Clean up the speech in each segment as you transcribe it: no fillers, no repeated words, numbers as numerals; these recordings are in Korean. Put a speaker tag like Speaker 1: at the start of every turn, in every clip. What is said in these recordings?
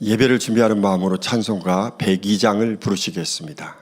Speaker 1: 예배를 준비하는 마음으로 찬송가 102장을 부르시겠습니다.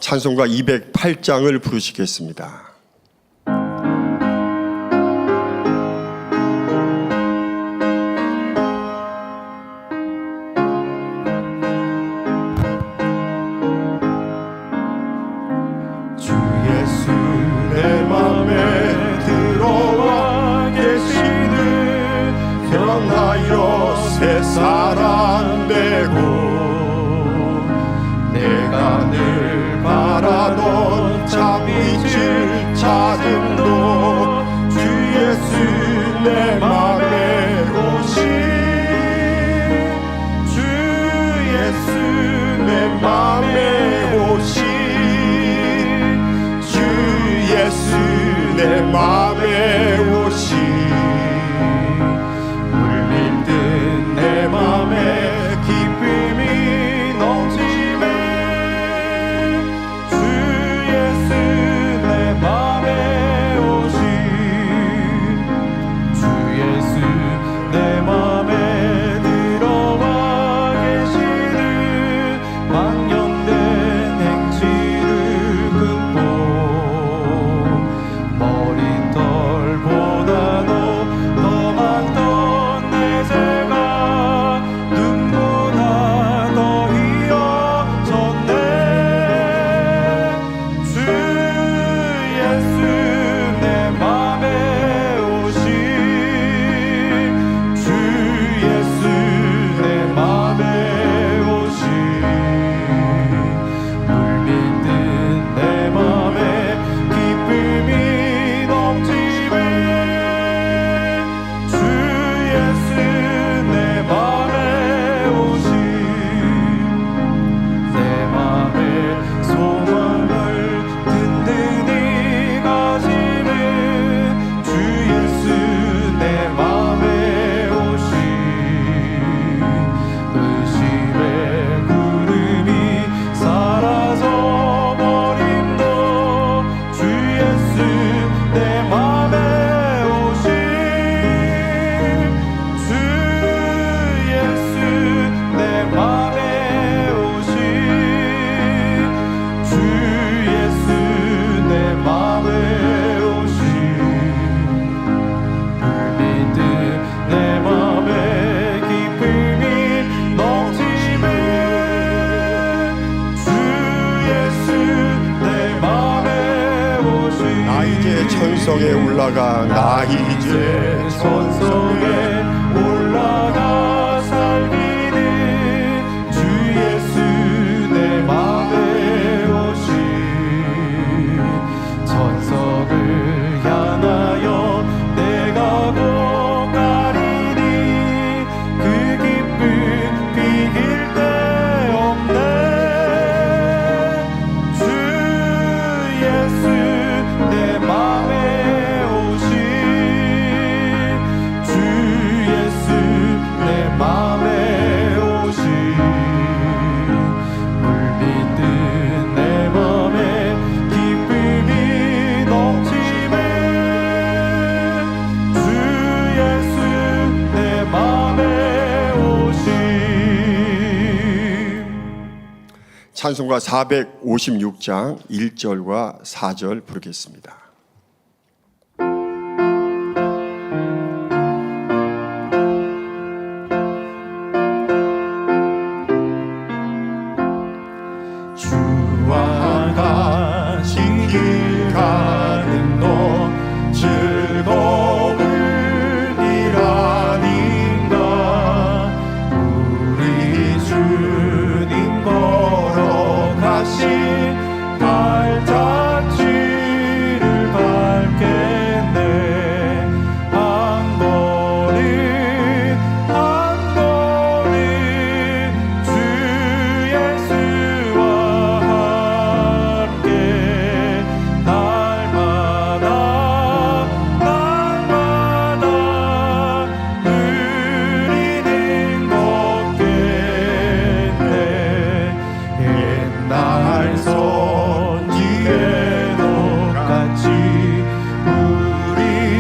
Speaker 1: 찬송가 208장을 부르시겠습니다.
Speaker 2: 주 예수 내 맘에 들어와 계시는 변하여 새 사람 되고 내가 늘 바라던 참이질 찾음도 주 예수 내 맘에 오신 이제 천성에 올라가 살기는 주 예수 내 맘에 오신 천성을 향하여 내가 고가리니 그 기쁨 비길 데 없네. 주 예수 내 맘에 오신 주 예수 내 맘에 오신 물빛 내 맘에 기쁨이 넘치네. 주 예수 내 맘에 오신.
Speaker 1: 찬송가 456장 1절과 4절 부르겠습니다.
Speaker 2: 주와 같이 길 가는 것 즐거운 일 아닌가. 우리 주님 걸어가신 발자취를 밟겠네. 한 걸음 한 걸음 주 예수와 함께 날마다 누리는 것겠네. 옛날 선지에도 같이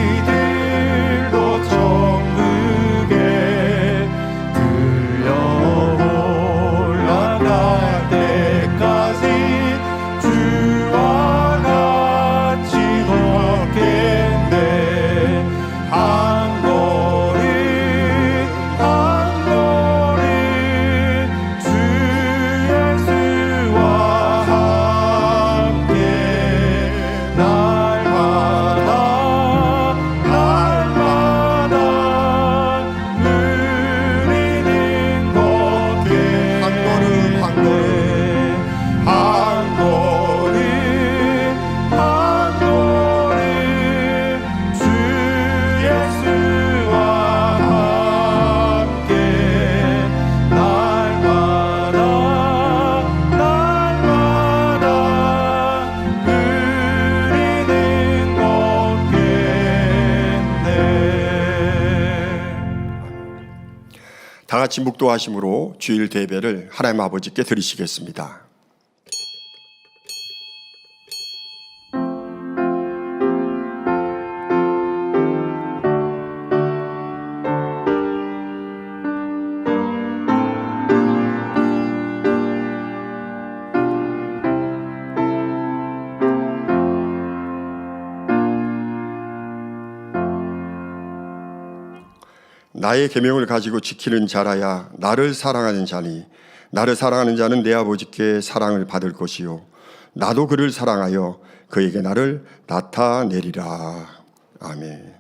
Speaker 2: 우리들도 천국에 들려 올라갈 때까지 주와 같이 걷겠네. 한 걸음 한 걸음 주 예수와 함께 날마다 누리는 것겠네. 한 걸음 한 걸음 주 예수와 함께 날마다 누리는 것겠네.
Speaker 1: 다 같이 묵도하심으로 주일 대배를 하나님 아버지께 드리시겠습니다. 나의 계명을 가지고 지키는 자라야 나를 사랑하는 자니 나를 사랑하는 자는 내 아버지께 사랑을 받을 것이요 나도 그를 사랑하여 그에게 나를 나타내리라. 아멘.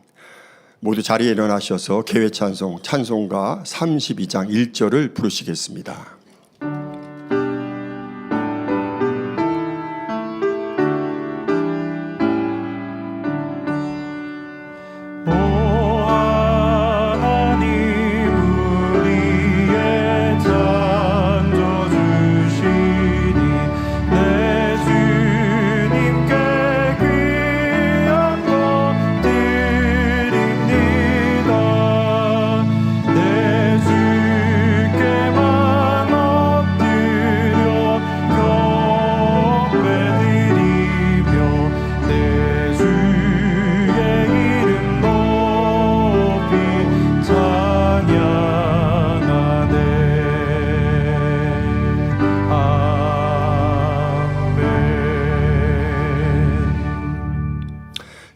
Speaker 1: 모두 자리에 일어나셔서 개회 찬송 찬송가 32장 1절을 부르시겠습니다.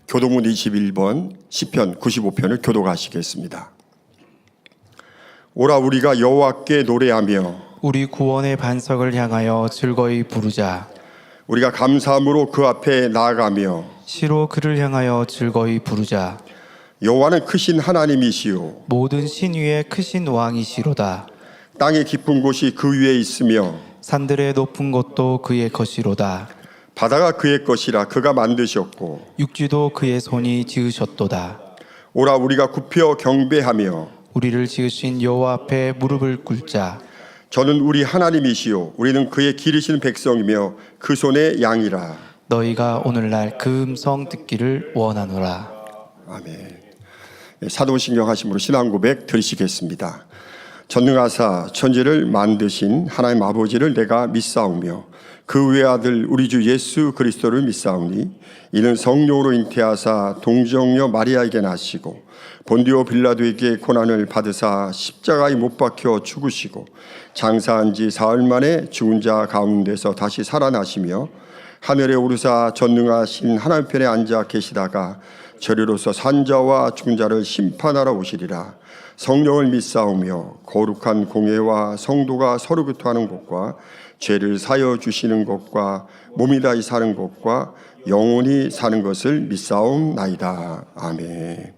Speaker 1: 교도문 21번 시편 95편을 교독하시겠습니다. 오라 우리가 여호와께 노래하며
Speaker 3: 우리 구원의 반석을 향하여 즐거이 부르자.
Speaker 1: 우리가 감사함으로 그 앞에 나아가며
Speaker 3: 시로 그를 향하여 즐거이 부르자.
Speaker 1: 여호와는 크신 하나님이시요
Speaker 3: 모든 신 위에 크신 왕이시로다.
Speaker 1: 땅의 깊은 곳이 그 위에 있으며
Speaker 3: 산들의 높은 곳도 그의 것이로다.
Speaker 1: 바다가 그의 것이라 그가 만드셨고
Speaker 3: 육지도 그의 손이 지으셨도다.
Speaker 1: 오라 우리가 굽혀 경배하며
Speaker 3: 우리를 지으신 여호와 앞에 무릎을 꿇자.
Speaker 1: 저는 우리 하나님이시요 우리는 그의 기르신 백성이며 그 손의 양이라.
Speaker 3: 너희가 오늘날 그 음성 듣기를 원하노라.
Speaker 1: 아멘. 사도신경 하심으로 신앙 고백 드리시겠습니다. 전능하사 천지를 만드신 하나님 아버지를 내가 믿사오며 그 외아들 우리 주 예수 그리스도를 믿사오니 이는 성령으로 잉태하사 동정녀 마리아에게 나시고 본디오 빌라도에게 고난을 받으사 십자가에 못 박혀 죽으시고 장사한 지 사흘 만에 죽은 자 가운데서 다시 살아나시며 하늘에 오르사 전능하신 하나님 편에 앉아 계시다가 저리로서 산자와 죽은 자를 심판하러 오시리라. 성령을 믿사오며 거룩한 공예와 성도가 서로 교통하는 것과 죄를 사여 주시는 것과 몸이 다시 사는 것과 영원히 사는 것을 믿사옵나이다. 아멘.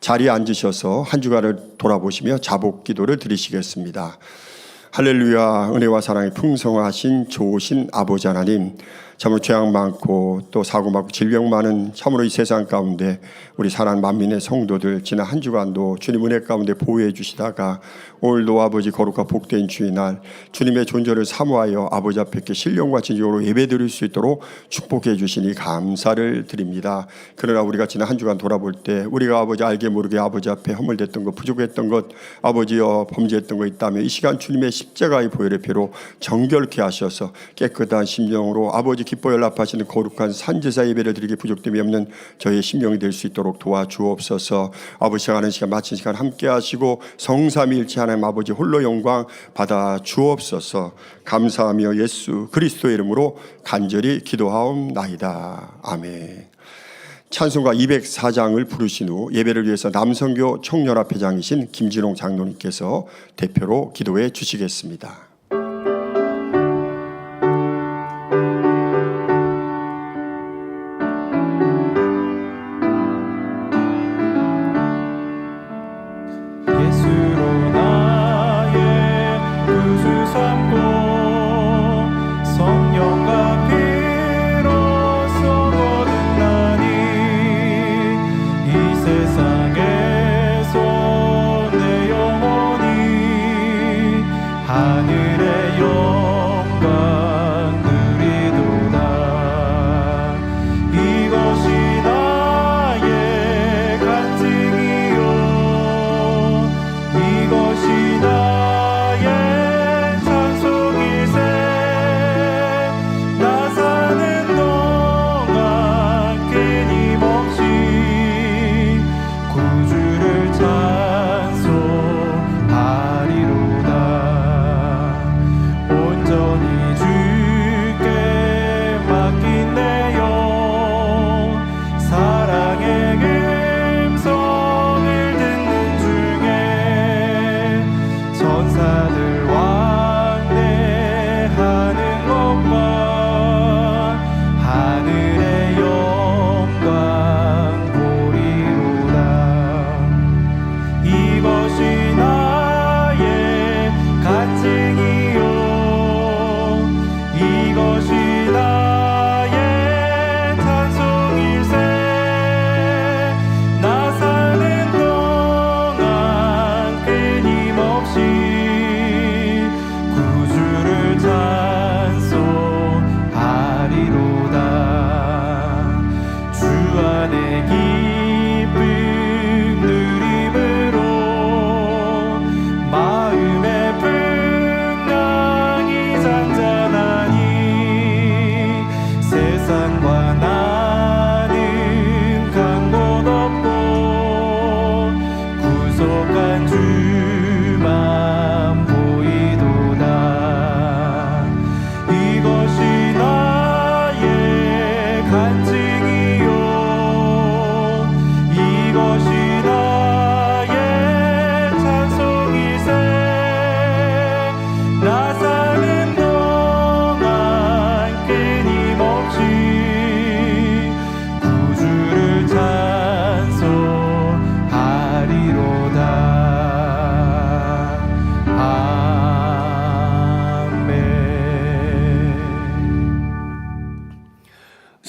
Speaker 1: 자리에 앉으셔서 한 주간을 돌아보시며 자복 기도를 드리시겠습니다. 할렐루야. 은혜와 사랑이 풍성하신 좋으신 아버지 하나님, 참으로 죄악 많고 또 사고 많고 질병 많은 참으로 이 세상 가운데 우리 사랑하는 만민의 성도들 지난 한 주간도 주님 은혜 가운데 보호해 주시다가 오늘도 아버지 거룩한 복된 주의날 주님의 존재를 사모하여 아버지 앞에 신령과 진정으로 예배드릴 수 있도록 축복해 주시니 감사를 드립니다. 그러나 우리가 지난 한 주간 돌아볼 때 우리가 아버지 알게 모르게 아버지 앞에 허물됐던 것, 부족했던 것, 아버지여 범죄했던 것 있다면 이 시간 주님의 십자가의 보혈의 피로 정결케 하셔서 깨끗한 심령으로 아버지 기뻐 연락하시는 거룩한 산제사 예배를 드리기 부족됨이 없는 저의 심령이 될 수 있도록 도와주옵소서. 아버지 하는 시간 마친 시간 함께 하시고 성삼위일체 하나님 아버지 홀로 영광 받아 주옵소서. 감사하며 예수 그리스도의 이름으로 간절히 기도하옵나이다. 아멘. 찬송가 204장을 부르신 후 예배를 위해서 남성교 청년합회장이신 김진홍 장로님께서 대표로 기도해 주시겠습니다.
Speaker 2: 예수로 나의 구주 삼고 성령과 피로써 거듭나니 이 세상에서 내 영혼이 하늘의 영광 누리도다. 이것이 나의 간증이요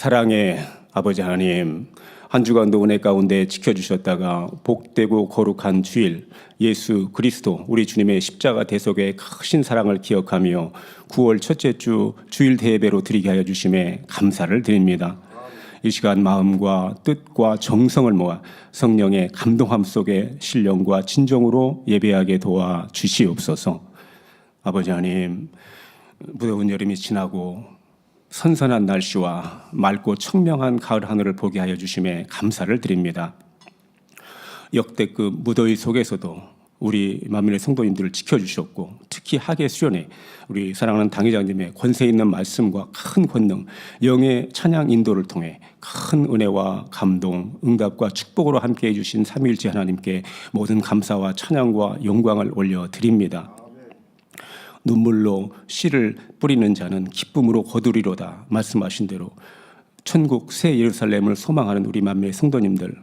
Speaker 4: 사랑의 아버지 하나님, 한 주간도 은혜 가운데 지켜주셨다가 복되고 거룩한 주일, 예수 그리스도 우리 주님의 십자가 대속의 크신 사랑을 기억하며 9월 첫째 주 주일 대예배로 드리게 하여 주심에 감사를 드립니다. 이 시간 마음과 뜻과 정성을 모아 성령의 감동함 속에 신령과 진정으로 예배하게 도와 주시옵소서. 아버지 하나님, 무더운 여름이 지나고 선선한 날씨와 맑고 청명한 가을 하늘을 보게 하여 주심에 감사를 드립니다. 역대급 무더위 속에서도 우리 만민의 성도님들을 지켜주셨고, 특히 하계 수련회 우리 사랑하는 당회장님의 권세 있는 말씀과 큰 권능, 영의 찬양 인도를 통해 큰 은혜와 감동, 응답과 축복으로 함께해 주신 삼위일체 하나님께 모든 감사와 찬양과 영광을 올려드립니다. 눈물로 씨를 뿌리는 자는 기쁨으로 거두리로다 말씀하신 대로 천국 새 예루살렘을 소망하는 우리 만민의 성도님들,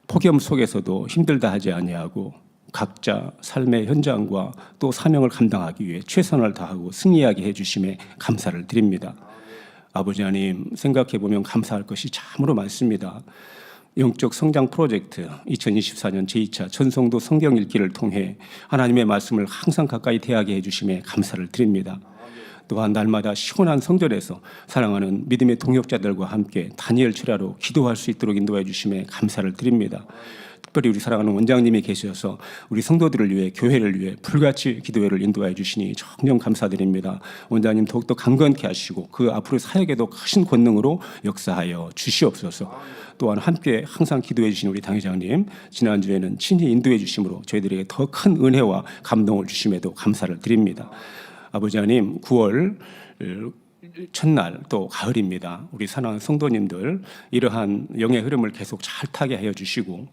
Speaker 4: 폭염 속에서도 힘들다 하지 아니하고 각자 삶의 현장과 또 사명을 감당하기 위해 최선을 다하고 승리하게 해주심에 감사를 드립니다. 아버지 하나님, 생각해보면 감사할 것이 참으로 많습니다. 영적 성장 프로젝트 2024년 제2차 전성도 성경 읽기를 통해 하나님의 말씀을 항상 가까이 대하게 해주심에 감사를 드립니다. 또한 날마다 시원한 성전에서 사랑하는 믿음의 동역자들과 함께 다니엘 철야로 기도할 수 있도록 인도해 주심에 감사를 드립니다. 특별히 우리 사랑하는 원장님이 계셔서 우리 성도들을 위해, 교회를 위해 불같이 기도회를 인도해 주시니 정녕 감사드립니다. 원장님 더욱더 강건케 하시고 그 앞으로 사역에도 크신 권능으로 역사하여 주시옵소서. 또한 함께 항상 기도해 주신 우리 당회장님, 지난주에는 친히 인도해 주심으로 저희들에게 더 큰 은혜와 감동을 주심에도 감사를 드립니다. 아버지 하나님, 9월 첫날 또 가을입니다. 우리 사랑하는 성도님들 이러한 영의 흐름을 계속 잘 타게 하여 주시고,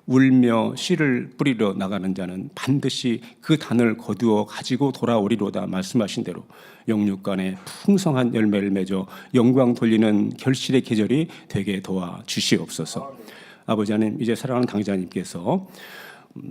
Speaker 4: 울며 씨를 뿌리러 나가는 자는 반드시 그 단을 거두어 가지고 돌아오리로다 말씀하신 대로 영육간에 풍성한 열매를 맺어 영광 돌리는 결실의 계절이 되게 도와 주시옵소서. 아버지 하나님, 이제 사랑하는 당회장님께서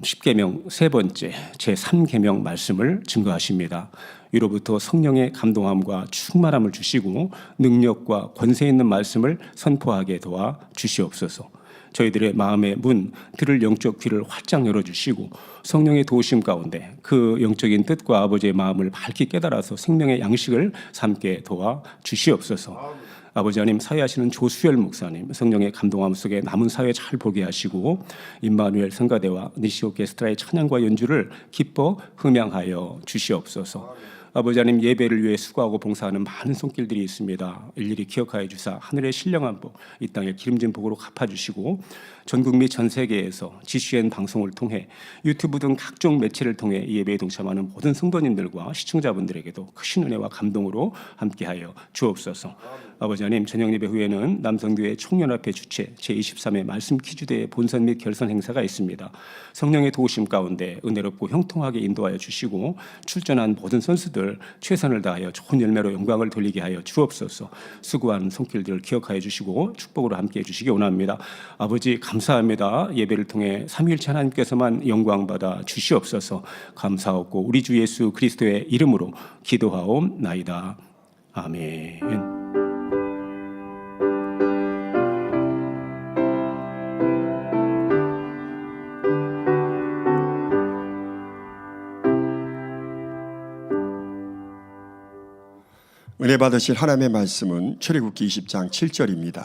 Speaker 4: 10계명 세 번째 제3계명 말씀을 증거하십니다. 위로부터 성령의 감동함과 충만함을 주시고 능력과 권세 있는 말씀을 선포하게 도와 주시옵소서. 저희들의 마음의 문, 들을 영적 귀를 활짝 열어주시고 성령의 도우심 가운데 그 영적인 뜻과 아버지의 마음을 밝히 깨달아서 생명의 양식을 삼게 도와 주시옵소서. 아버지 하나님, 사회하시는 조수열 목사님 성령의 감동함 속에 남은 사회 잘 보게 하시고 임마누엘 성가대와 니시 오케스트라의 찬양과 연주를 기뻐 흠양하여 주시옵소서. 아버지 하나님, 예배를 위해 수고하고 봉사하는 많은 손길들이 있습니다. 일일이 기억하여 주사 하늘의 신령한 복, 이 땅의 기름진 복으로 갚아주시고 전국 및 전 세계에서 GCN 방송을 통해 유튜브 등 각종 매체를 통해 이 예배에 동참하는 모든 성도님들과 시청자분들에게도 크신 은혜와 감동으로 함께하여 주옵소서. 아버지 하나님, 저녁 예배 후에는 남성교회 총연합회 주최 제23회 말씀 퀴즈대회 본선 및 결선 행사가 있습니다. 성령의 도우심 가운데 은혜롭고 형통하게 인도하여 주시고 출전한 모든 선수들 최선을 다하여 좋은 열매로 영광을 돌리게 하여 주옵소서. 수고한 손길들을 기억하여 주시고 축복으로 함께해 주시기 원합니다. 아버지 감사합니다. 예배를 통해 삼위일체 하나님께서만 영광받아 주시옵소서. 감사하고 우리 주 예수 그리스도의 이름으로 기도하옵나이다. 아멘.
Speaker 1: 은혜 받으실 하나님의 말씀은 출애굽기 20장 7절입니다.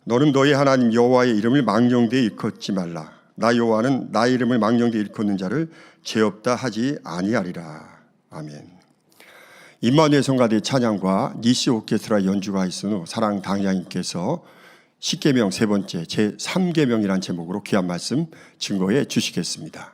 Speaker 1: 너는 너의 하나님 여호와의 이름을 망령되이 일컫지 말라. 나 여호와는 나의 이름을 망령되이 일컫는 자를 죄 없다 하지 아니하리라. 아멘. 임마누엘 성가대 찬양과 니시 오케스트라 연주가 있은 후 사랑 당장님께서 10계명 세 번째 제3계명이라는 제목으로 귀한 말씀 증거해 주시겠습니다.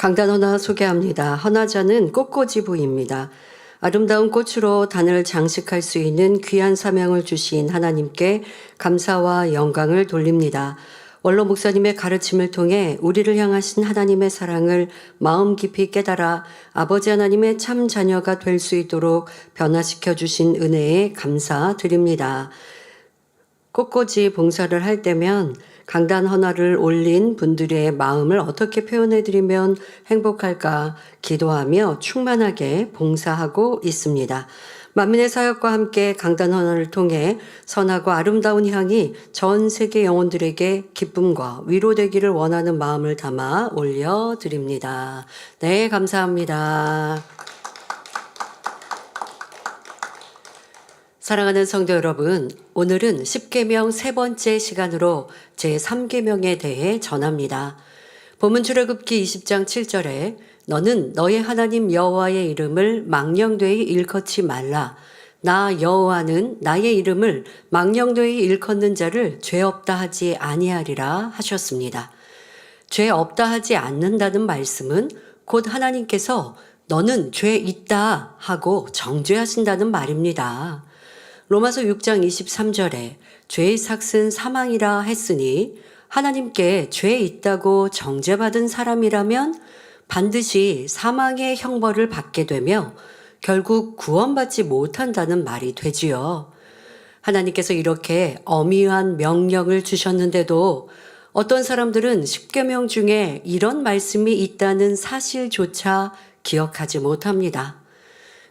Speaker 5: 강단 헌화 소개합니다. 헌화자는 꽃꽂이부입니다. 아름다운 꽃으로 단을 장식할 수 있는 귀한 사명을 주신 하나님께 감사와 영광을 돌립니다. 원로 목사님의 가르침을 통해 우리를 향하신 하나님의 사랑을 마음 깊이 깨달아 아버지 하나님의 참 자녀가 될 수 있도록 변화시켜 주신 은혜에 감사드립니다. 꽃꽂이 봉사를 할 때면 강단 헌화를 올린 분들의 마음을 어떻게 표현해드리면 행복할까 기도하며 충만하게 봉사하고 있습니다. 만민의 사역과 함께 강단 헌화를 통해 선하고 아름다운 향이 전 세계 영혼들에게 기쁨과 위로되기를 원하는 마음을 담아 올려드립니다. 네, 감사합니다. 사랑하는 성도 여러분, 오늘은 10계명 세 번째 시간으로 제3계명에 대해 전합니다. 본문 출애굽기 20장 7절에 너는 너의 하나님 여호와의 이름을 망령되이 일컫지 말라. 나 여호와는 나의 이름을 망령되이 일컫는 자를 죄 없다 하지 아니하리라 하셨습니다. 죄 없다 하지 않는다는 말씀은 곧 하나님께서 너는 죄 있다 하고 정죄하신다는 말입니다. 로마서 6장 23절에 죄의 삭은 사망이라 했으니 하나님께 죄 있다고 정죄받은 사람이라면 반드시 사망의 형벌을 받게 되며 결국 구원받지 못한다는 말이 되지요. 하나님께서 이렇게 엄위한 명령을 주셨는데도 어떤 사람들은 10계명 중에 이런 말씀이 있다는 사실조차 기억하지 못합니다.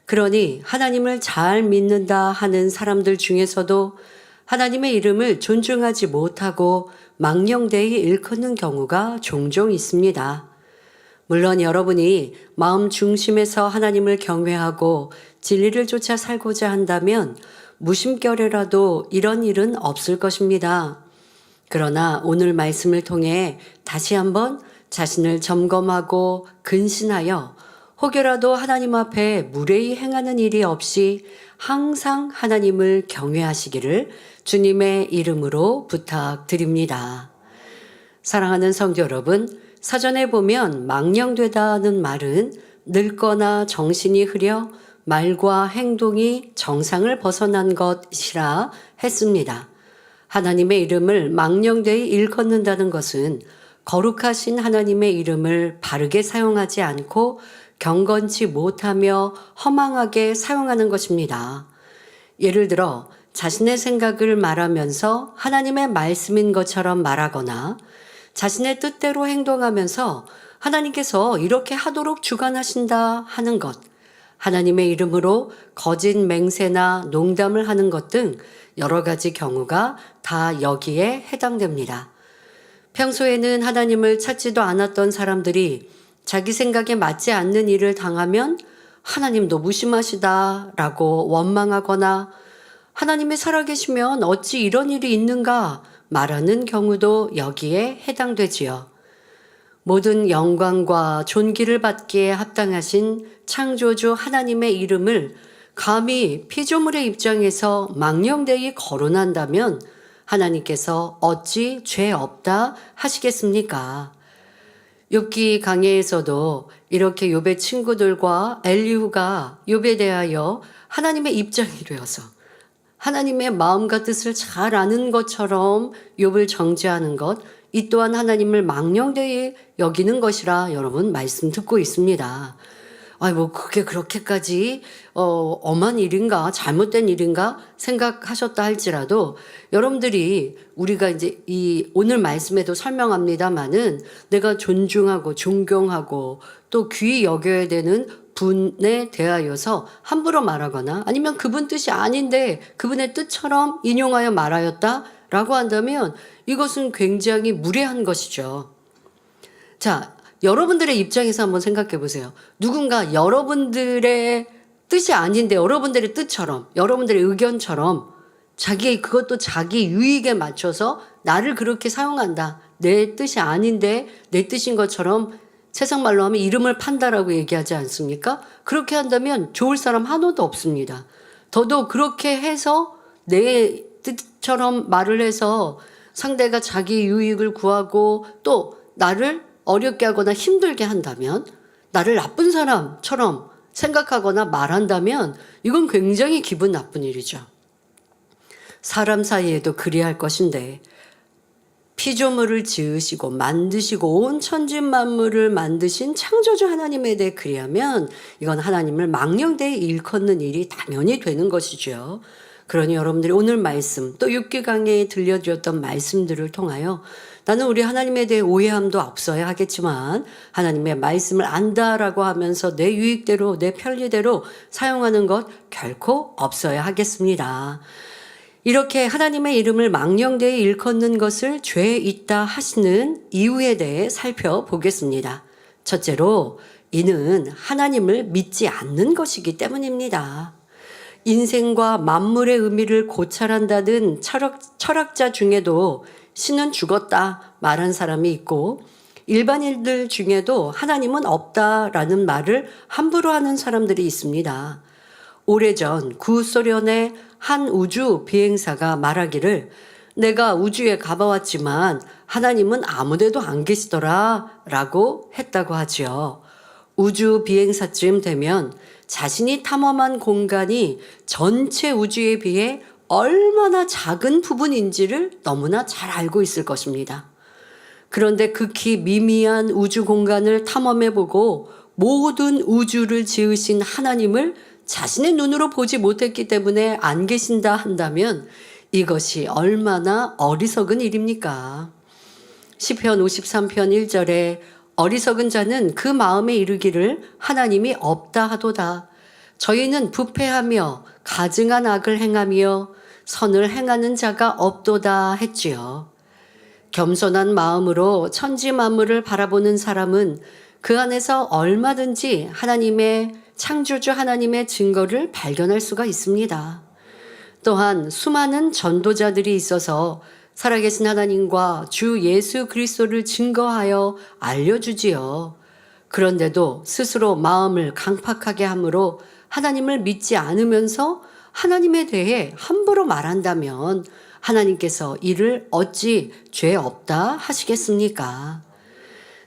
Speaker 5: 그러니 하나님을 잘 믿는다 하는 사람들 중에서도 하나님의 이름을 존중하지 못하고 망령되이 일컫는 경우가 종종 있습니다. 물론 여러분이 마음 중심에서 하나님을 경외하고 진리를 쫓아 살고자 한다면 무심결에라도 이런 일은 없을 것입니다. 그러나 오늘 말씀을 통해 다시 한번 자신을 점검하고 근신하여 혹여라도 하나님 앞에 무례히 행하는 일이 없이 항상 하나님을 경외하시기를 주님의 이름으로 부탁드립니다. 사랑하는 성도 여러분, 사전에 보면 망령되다는 말은 늙거나 정신이 흐려 말과 행동이 정상을 벗어난 것이라 했습니다. 하나님의 이름을 망령되이 일컫는다는 것은 거룩하신 하나님의 이름을 바르게 사용하지 않고 경건치 못하며 허망하게 사용하는 것입니다. 예를 들어 자신의 생각을 말하면서 하나님의 말씀인 것처럼 말하거나 자신의 뜻대로 행동하면서 하나님께서 이렇게 하도록 주관하신다 하는 것, 하나님의 이름으로 거짓 맹세나 농담을 하는 것 등 여러 가지 경우가 다 여기에 해당됩니다. 평소에는 하나님을 찾지도 않았던 사람들이 자기 생각에 맞지 않는 일을 당하면 하나님도 무심하시다라고 원망하거나 하나님이 살아계시면 어찌 이런 일이 있는가 말하는 경우도 여기에 해당되지요. 모든 영광과 존귀를 받기에 합당하신 창조주 하나님의 이름을 감히 피조물의 입장에서 망령되이 거론한다면 하나님께서 어찌 죄 없다 하시겠습니까? 욥기 강해에서도 이렇게 욥의 친구들과 엘리후가 욥에 대하여 하나님의 입장이 되어서 하나님의 마음과 뜻을 잘 아는 것처럼 욥을 정죄하는 것, 이 또한 하나님을 망령되이 여기는 것이라 여러분 말씀 듣고 있습니다. 그게 그렇게까지 엄한 일인가 잘못된 일인가 생각하셨다 할지라도 여러분들이 우리가 이제 이 오늘 말씀에도 설명합니다마는 내가 존중하고 존경하고 또 귀히 여겨야 되는 분에 대하여서 함부로 말하거나 아니면 그분 뜻이 아닌데 그분의 뜻처럼 인용하여 말하였다라고 한다면 이것은 굉장히 무례한 것이죠. 자, 여러분들의 입장에서 한번 생각해 보세요. 누군가 여러분들의 뜻이 아닌데 여러분들의 뜻처럼, 여러분들의 의견처럼 그것도 자기 유익에 맞춰서 나를 그렇게 사용한다. 내 뜻이 아닌데 내 뜻인 것처럼 세상 말로 하면 이름을 판다라고 얘기하지 않습니까? 그렇게 한다면 좋을 사람 하나도 없습니다. 더더욱 그렇게 해서 내 뜻처럼 말을 해서 상대가 자기 유익을 구하고 또 나를 어렵게 하거나 힘들게 한다면, 나를 나쁜 사람처럼 생각하거나 말한다면 이건 굉장히 기분 나쁜 일이죠. 사람 사이에도 그리할 것인데, 피조물을 지으시고 만드시고 온 천지 만물을 만드신 창조주 하나님에 대해 그리하면 이건 하나님을 망령되이 일컫는 일이 당연히 되는 것이죠. 그러니 여러분들이 오늘 말씀, 또 6기 강의에 들려드렸던 말씀들을 통하여 나는 우리 하나님에 대해 오해함도 없어야 하겠지만 하나님의 말씀을 안다라고 하면서 내 유익대로, 내 편리대로 사용하는 것 결코 없어야 하겠습니다. 이렇게 하나님의 이름을 망령되이 일컫는 것을 죄에 있다 하시는 이유에 대해 살펴보겠습니다. 첫째로, 이는 하나님을 믿지 않는 것이기 때문입니다. 인생과 만물의 의미를 고찰한다는 철학자 중에도 신은 죽었다 말한 사람이 있고, 일반인들 중에도 하나님은 없다라는 말을 함부로 하는 사람들이 있습니다. 오래전 구소련의 한 우주 비행사가 말하기를 내가 우주에 가봐왔지만 하나님은 아무데도 안 계시더라 라고 했다고 하지요. 우주 비행사쯤 되면 자신이 탐험한 공간이 전체 우주에 비해 얼마나 작은 부분인지를 너무나 잘 알고 있을 것입니다. 그런데 극히 미미한 우주 공간을 탐험해보고 모든 우주를 지으신 하나님을 자신의 눈으로 보지 못했기 때문에 안 계신다 한다면 이것이 얼마나 어리석은 일입니까? 시편 53편 1절에 어리석은 자는 그 마음에 이르기를 하나님이 없다 하도다. 저희는 부패하며 가증한 악을 행하며 선을 행하는 자가 없도다 했지요. 겸손한 마음으로 천지 만물을 바라보는 사람은 그 안에서 얼마든지 하나님의 창조주 하나님의 증거를 발견할 수가 있습니다. 또한 수많은 전도자들이 있어서 살아계신 하나님과 주 예수 그리스도를 증거하여 알려주지요. 그런데도 스스로 마음을 강팍하게 함으로 하나님을 믿지 않으면서 하나님에 대해 함부로 말한다면 하나님께서 이를 어찌 죄 없다 하시겠습니까?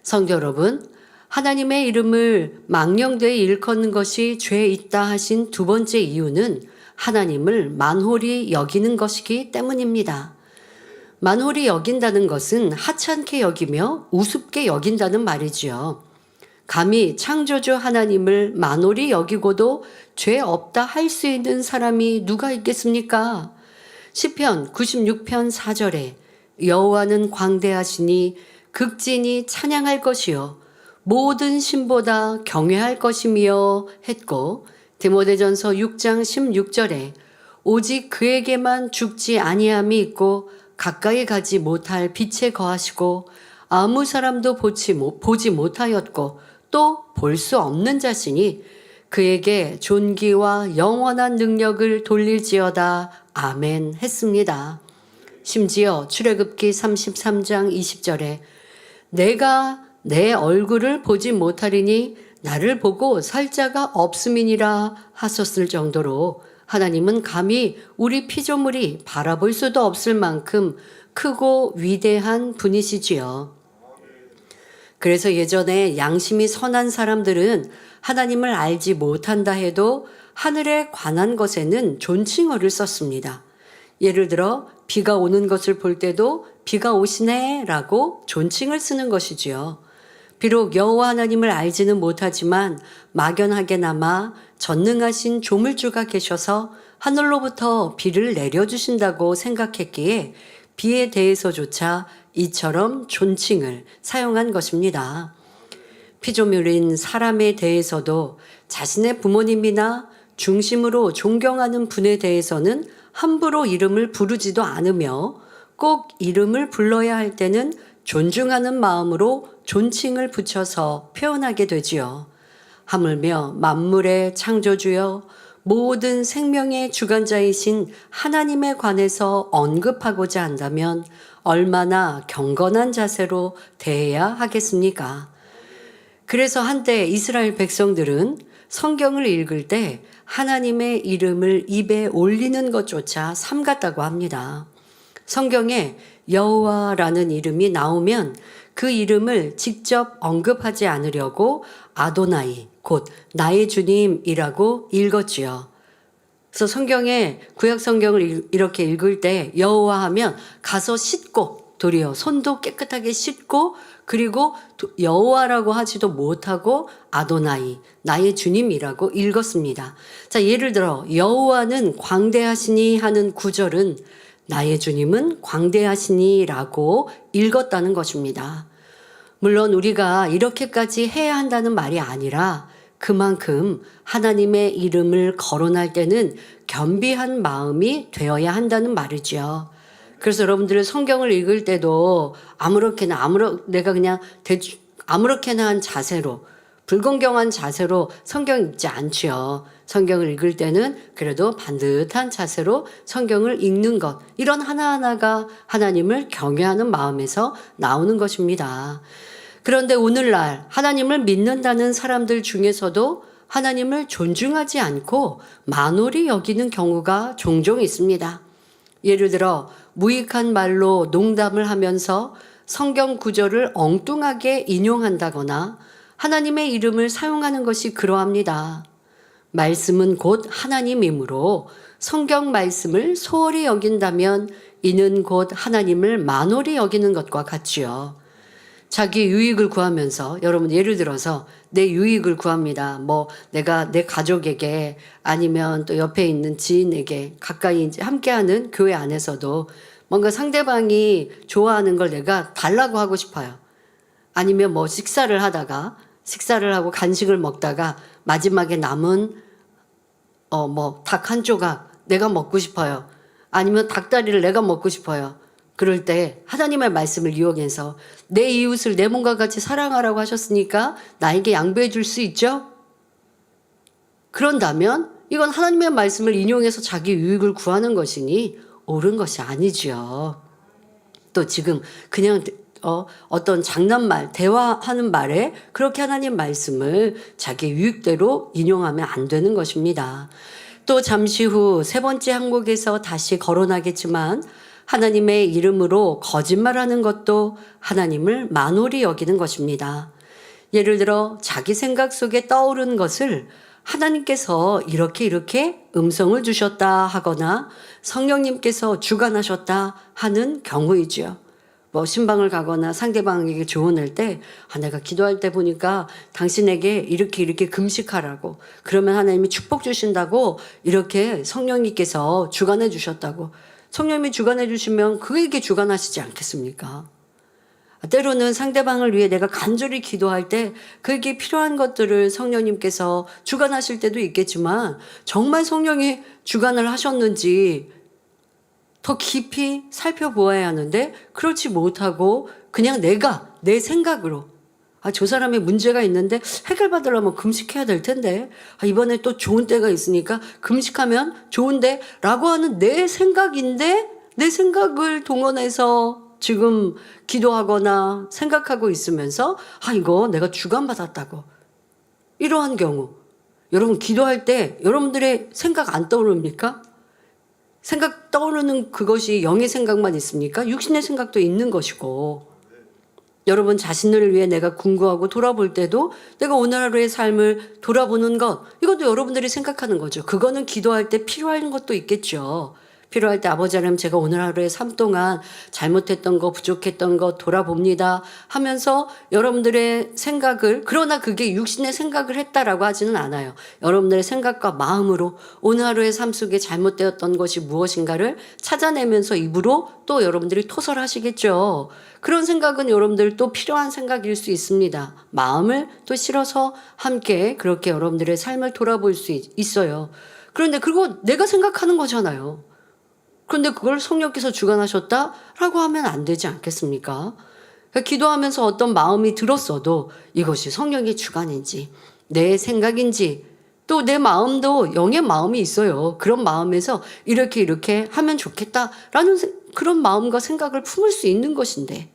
Speaker 5: 성도 여러분, 하나님의 이름을 망령되이 일컫는 것이 죄 있다 하신 두 번째 이유는 하나님을 만홀히 여기는 것이기 때문입니다. 만홀히 여긴다는 것은 하찮게 여기며 우습게 여긴다는 말이지요. 감히 창조주 하나님을 만홀히 여기고도 죄 없다 할 수 있는 사람이 누가 있겠습니까? 시편 96편 4절에 여호와는 광대하시니 극진히 찬양할 것이요 모든 신보다 경외할 것이며 했고, 디모데전서 6장 16절에 오직 그에게만 죽지 아니함이 있고 가까이 가지 못할 빛에 거하시고 아무 사람도 보지 못하였고 또 볼 수 없는 자시니 그에게 존귀와 영원한 능력을 돌릴지어다. 아멘 했습니다. 심지어 출애굽기 33장 20절에 내가 내 얼굴을 보지 못하리니 나를 보고 살 자가 없음이니라 하셨을 정도로 하나님은 감히 우리 피조물이 바라볼 수도 없을 만큼 크고 위대한 분이시지요. 그래서 예전에 양심이 선한 사람들은 하나님을 알지 못한다 해도 하늘에 관한 것에는 존칭어를 썼습니다. 예를 들어 비가 오는 것을 볼 때도 비가 오시네 라고 존칭을 쓰는 것이지요. 비록 여호와 하나님을 알지는 못하지만 막연하게나마 전능하신 조물주가 계셔서 하늘로부터 비를 내려주신다고 생각했기에 비에 대해서조차 이처럼 존칭을 사용한 것입니다. 피조물인 사람에 대해서도 자신의 부모님이나 중심으로 존경하는 분에 대해서는 함부로 이름을 부르지도 않으며 꼭 이름을 불러야 할 때는 존중하는 마음으로 존칭을 붙여서 표현하게 되지요. 하물며 만물의 창조주여 모든 생명의 주관자이신 하나님에 관해서 언급하고자 한다면 얼마나 경건한 자세로 대해야 하겠습니까? 그래서 한때 이스라엘 백성들은 성경을 읽을 때 하나님의 이름을 입에 올리는 것조차 삼갔다고 합니다. 성경에 여호와라는 이름이 나오면 그 이름을 직접 언급하지 않으려고 아도나이, 곧 나의 주님이라고 읽었지요. 그래서 성경에 구약 성경을 이렇게 읽을 때 여호와 하면 가서 씻고 도리어 손도 깨끗하게 씻고 그리고 여호와라고 하지도 못하고 아도나이 나의 주님이라고 읽었습니다. 자, 예를 들어 여호와는 광대하시니 하는 구절은 나의 주님은 광대하시니라고 읽었다는 것입니다. 물론 우리가 이렇게까지 해야 한다는 말이 아니라 그만큼 하나님의 이름을 거론할 때는 겸비한 마음이 되어야 한다는 말이죠. 그래서 여러분들 성경을 읽을 때도 내가 그냥 아무렇게나 한 자세로 불공경한 자세로 성경 읽지 않지요. 성경을 읽을 때는 그래도 반듯한 자세로 성경을 읽는 것, 이런 하나하나가 하나님을 경외하는 마음에서 나오는 것입니다. 그런데 오늘날 하나님을 믿는다는 사람들 중에서도 하나님을 존중하지 않고 만홀히 여기는 경우가 종종 있습니다. 예를 들어 무익한 말로 농담을 하면서 성경 구절을 엉뚱하게 인용한다거나 하나님의 이름을 사용하는 것이 그러합니다. 말씀은 곧 하나님이므로 성경 말씀을 소홀히 여긴다면 이는 곧 하나님을 만홀히 여기는 것과 같지요. 자기 유익을 구하면서 여러분 예를 들어서 내 유익을 구합니다. 뭐 내가 내 가족에게 아니면 또 옆에 있는 지인에게 가까이 함께하는 교회 안에서도 뭔가 상대방이 좋아하는 걸 내가 달라고 하고 싶어요. 아니면 뭐 식사를 하고 간식을 먹다가 마지막에 남은 닭 한 조각 내가 먹고 싶어요. 아니면 닭다리를 내가 먹고 싶어요. 그럴 때 하나님의 말씀을 이용해서 내 이웃을 내 몸과 같이 사랑하라고 하셨으니까 나에게 양보해 줄 수 있죠? 그런다면 이건 하나님의 말씀을 인용해서 자기 유익을 구하는 것이니 옳은 것이 아니지요. 또 지금 그냥 어떤 장난말, 대화하는 말에 그렇게 하나님 말씀을 자기 유익대로 인용하면 안 되는 것입니다. 또 잠시 후 세 번째 항목에서 다시 거론하겠지만 하나님의 이름으로 거짓말하는 것도 하나님을 만홀히 여기는 것입니다. 예를 들어 자기 생각 속에 떠오른 것을 하나님께서 이렇게 음성을 주셨다 하거나 성령님께서 주관하셨다 하는 경우이지요. 뭐 신방을 가거나 상대방에게 조언할 때 내가 기도할 때 보니까 당신에게 이렇게 금식하라고, 그러면 하나님이 축복 주신다고 이렇게 성령님께서 주관해 주셨다고. 성령님이 주관해 주시면 그에게 주관하시지 않겠습니까? 때로는 상대방을 위해 내가 간절히 기도할 때 그에게 필요한 것들을 성령님께서 주관하실 때도 있겠지만 정말 성령이 주관을 하셨는지 더 깊이 살펴보아야 하는데 그렇지 못하고 그냥 내가 내 생각으로 저 사람의 문제가 있는데 해결받으려면 금식해야 될 텐데 이번에 또 좋은 때가 있으니까 금식하면 좋은데 라고 하는 내 생각인데 내 생각을 동원해서 지금 기도하거나 생각하고 있으면서 이거 내가 주관받았다고. 이러한 경우 여러분 기도할 때 여러분들의 생각 안 떠오릅니까? 생각 떠오르는 그것이 영의 생각만 있습니까? 육신의 생각도 있는 것이고, 여러분 자신을 위해 내가 궁구하고 돌아볼 때도 내가 오늘 하루의 삶을 돌아보는 것, 이것도 여러분들이 생각하는 거죠. 그거는 기도할 때 필요한 것도 있겠죠. 필요할 때 아버지 하나님 제가 오늘 하루의 삶 동안 잘못했던 거 부족했던 거 돌아봅니다 하면서 여러분들의 생각을, 그러나 그게 육신의 생각을 했다라고 하지는 않아요. 여러분들의 생각과 마음으로 오늘 하루의 삶 속에 잘못되었던 것이 무엇인가를 찾아내면서 입으로 또 여러분들이 토설하시겠죠. 그런 생각은 여러분들 또 필요한 생각일 수 있습니다. 마음을 또 실어서 함께 그렇게 여러분들의 삶을 돌아볼 수 있어요. 그런데 그거 내가 생각하는 거잖아요. 그런데 그걸 성령께서 주관하셨다라고 하면 안 되지 않겠습니까? 그러니까 기도하면서 어떤 마음이 들었어도 이것이 성령의 주관인지 내 생각인지 또 내 마음도 영의 마음이 있어요. 그런 마음에서 이렇게 하면 좋겠다라는 그런 마음과 생각을 품을 수 있는 것인데,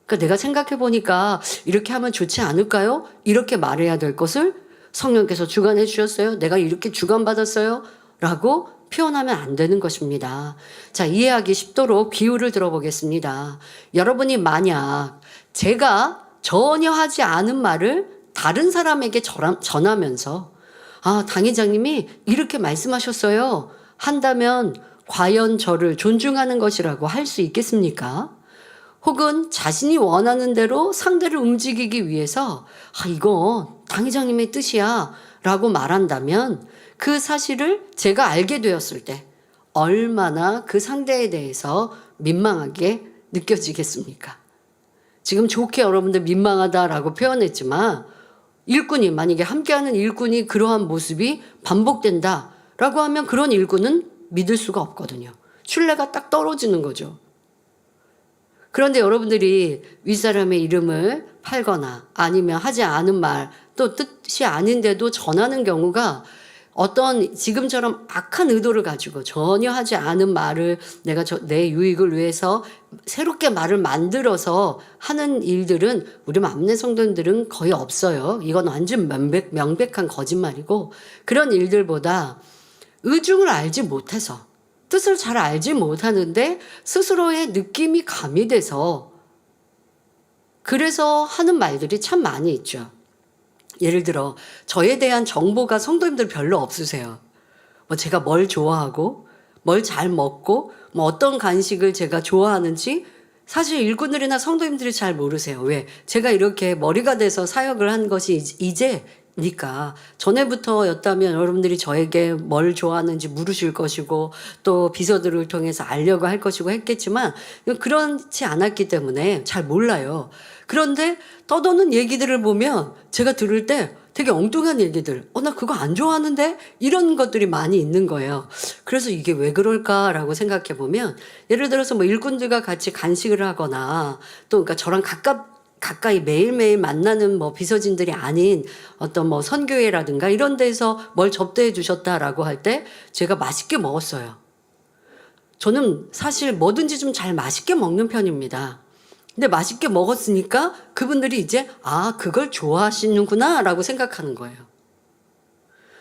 Speaker 5: 그러니까 내가 생각해 보니까 이렇게 하면 좋지 않을까요? 이렇게 말해야 될 것을 성령께서 주관해 주셨어요. 내가 이렇게 주관받았어요. 라고 표현하면 안 되는 것입니다. 자, 이해하기 쉽도록 비유를 들어보겠습니다. 여러분이 만약 제가 전혀 하지 않은 말을 다른 사람에게 전하면서 당 회장님이 이렇게 말씀하셨어요 한다면 과연 저를 존중하는 것이라고 할 수 있겠습니까? 혹은 자신이 원하는 대로 상대를 움직이기 위해서 이거 당 회장님의 뜻이야 라고 말한다면 그 사실을 제가 알게 되었을 때 얼마나 그 상대에 대해서 민망하게 느껴지겠습니까? 지금 좋게 여러분들 민망하다라고 표현했지만 일꾼이 만약에 함께하는 일꾼이 그러한 모습이 반복된다라고 하면 그런 일꾼은 믿을 수가 없거든요. 신뢰가 딱 떨어지는 거죠. 그런데 여러분들이 윗사람의 이름을 팔거나 아니면 하지 않은 말 또 뜻이 아닌데도 전하는 경우가 어떤 지금처럼 악한 의도를 가지고 전혀 하지 않은 말을 내가 내 유익을 위해서 새롭게 말을 만들어서 하는 일들은 우리 맘내 성도님들은 거의 없어요. 이건 완전 명백한 거짓말이고 그런 일들보다 의중을 알지 못해서 뜻을 잘 알지 못하는데 스스로의 느낌이 가미돼서 그래서 하는 말들이 참 많이 있죠. 예를 들어 저에 대한 정보가 성도님들 별로 없으세요. 제가 뭘 좋아하고 뭘 잘 먹고 어떤 간식을 제가 좋아하는지 사실 일꾼들이나 성도님들이 잘 모르세요. 왜? 제가 이렇게 머리가 돼서 사역을 한 것이 이제니까 전에부터였다면 여러분들이 저에게 뭘 좋아하는지 물으실 것이고 또 비서들을 통해서 알려고 할 것이고 했겠지만 그렇지 않았기 때문에 잘 몰라요. 그런데 떠도는 얘기들을 보면 제가 들을 때 되게 엉뚱한 얘기들, 나 그거 안 좋아하는데? 이런 것들이 많이 있는 거예요. 그래서 이게 왜 그럴까라고 생각해 보면 예를 들어서 일꾼들과 같이 간식을 하거나 또 그러니까 저랑 가까이 매일매일 만나는 비서진들이 아닌 어떤 선교회라든가 이런 데서 뭘 접대해 주셨다라고 할 때 제가 맛있게 먹었어요. 저는 사실 뭐든지 좀 잘 맛있게 먹는 편입니다. 근데 맛있게 먹었으니까 그분들이 이제 그걸 좋아하시는구나 라고 생각하는 거예요.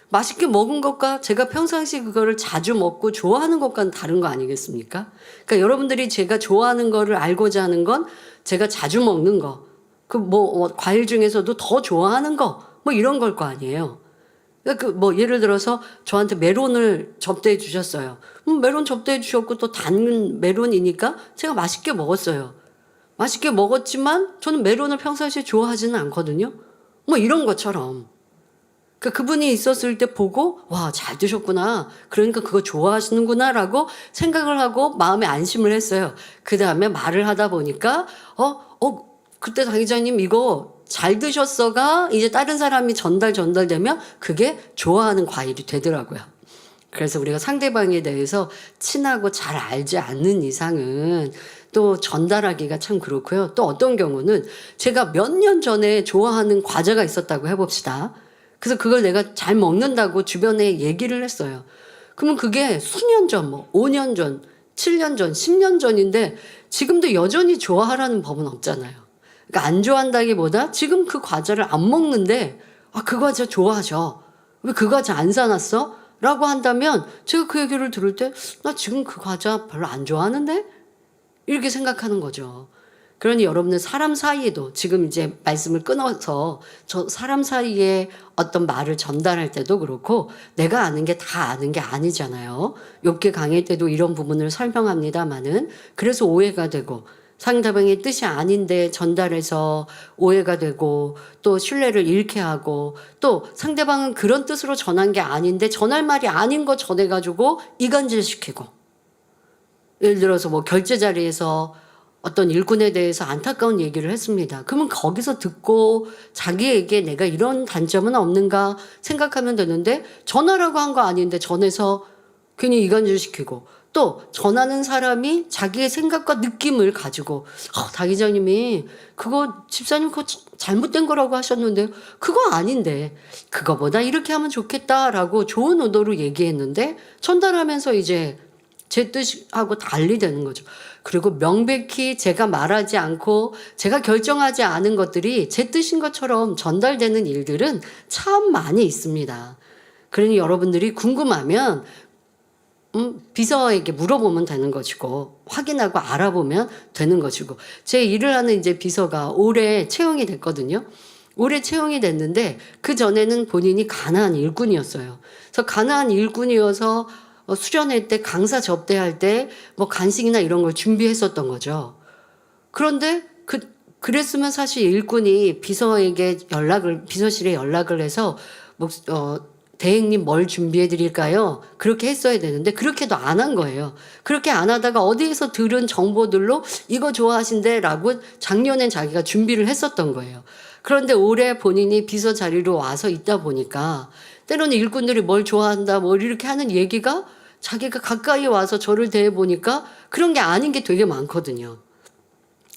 Speaker 5: 맛있게 먹은 것과 제가 평상시 그거를 자주 먹고 좋아하는 것과는 다른 거 아니겠습니까? 그러니까 여러분들이 제가 좋아하는 거를 알고자 하는 건 제가 자주 먹는 거, 과일 중에서도 더 좋아하는 거, 이런 걸 거 아니에요. 그러니까 예를 들어서 저한테 메론을 접대해 주셨어요. 메론 접대해 주셨고 또 단 메론이니까 제가 맛있게 먹었어요. 맛있게 먹었지만 저는 메론을 평상시에 좋아하지는 않거든요. 이런 것처럼. 그러니까 그분이 있었을 때 보고 잘 드셨구나. 그러니까 그거 좋아하시는구나 라고 생각을 하고 마음에 안심을 했어요. 그 다음에 말을 하다 보니까 그때 당 회장님 이거 잘 드셨어가 이제 다른 사람이 전달되면 그게 좋아하는 과일이 되더라고요. 그래서 우리가 상대방에 대해서 친하고 잘 알지 않는 이상은 또 전달하기가 참 그렇고요. 또 어떤 경우는 제가 몇 년 전에 좋아하는 과자가 있었다고 해봅시다. 그래서 그걸 내가 잘 먹는다고 주변에 얘기를 했어요. 그러면 그게 수년 전, 5년 전, 7년 전, 10년 전인데 지금도 여전히 좋아하라는 법은 없잖아요. 그러니까 안 좋아한다기보다 지금 그 과자를 안 먹는데 그 과자 좋아하셔. 왜 그 과자 안 사놨어? 라고 한다면 제가 그 얘기를 들을 때 나 지금 그 과자 별로 안 좋아하는데? 이렇게 생각하는 거죠. 그러니 여러분은 사람 사이에도 지금 이제 말씀을 끊어서 사람 사이에 어떤 말을 전달할 때도 그렇고 내가 아는 게 다 아는 게 아니잖아요. 욥기 강의 때도 이런 부분을 설명합니다마는 그래서 오해가 되고 상대방의 뜻이 아닌데 전달해서 오해가 되고 또 신뢰를 잃게 하고 또 상대방은 그런 뜻으로 전한 게 아닌데 전할 말이 아닌 거 전해가지고 이간질시키고 예를 들어서 결제 자리에서 어떤 일꾼에 대해서 안타까운 얘기를 했습니다. 그러면 거기서 듣고 자기에게 내가 이런 단점은 없는가 생각하면 되는데 전하라고 한 거 아닌데 전해서 괜히 이간질시키고 또 전하는 사람이 자기의 생각과 느낌을 가지고 당 회장님이 그거 집사님 그거 잘못된 거라고 하셨는데 그거 아닌데 그거보다 이렇게 하면 좋겠다라고 좋은 의도로 얘기했는데 전달하면서 이제 제 뜻하고 달리 되는 거죠. 그리고 명백히 제가 말하지 않고 제가 결정하지 않은 것들이 제 뜻인 것처럼 전달되는 일들은 참 많이 있습니다. 그러니 여러분들이 궁금하면 비서에게 물어보면 되는 것이고 확인하고 알아보면 되는 것이고 제 일을 하는 이제 비서가 올해 채용이 됐거든요. 올해 채용이 됐는데 그 전에는 본인이 가나안 일꾼이었어요. 그래서 가나안 일꾼이어서 수련회 때 강사 접대할 때 뭐 간식이나 이런 걸 준비했었던 거죠. 그런데 그랬으면 사실 일꾼이 비서실에 연락을 해서 대행님 뭘 준비해 드릴까요? 그렇게 했어야 되는데 그렇게도 안 한 거예요. 그렇게 안 하다가 어디에서 들은 정보들로 이거 좋아하신대 라고 작년엔 자기가 준비를 했었던 거예요. 그런데 올해 본인이 비서 자리로 와서 있다 보니까 때로는 일꾼들이 뭘 좋아한다 뭐 이렇게 하는 얘기가 자기가 가까이 와서 저를 대해보니까 그런 게 아닌 게 되게 많거든요.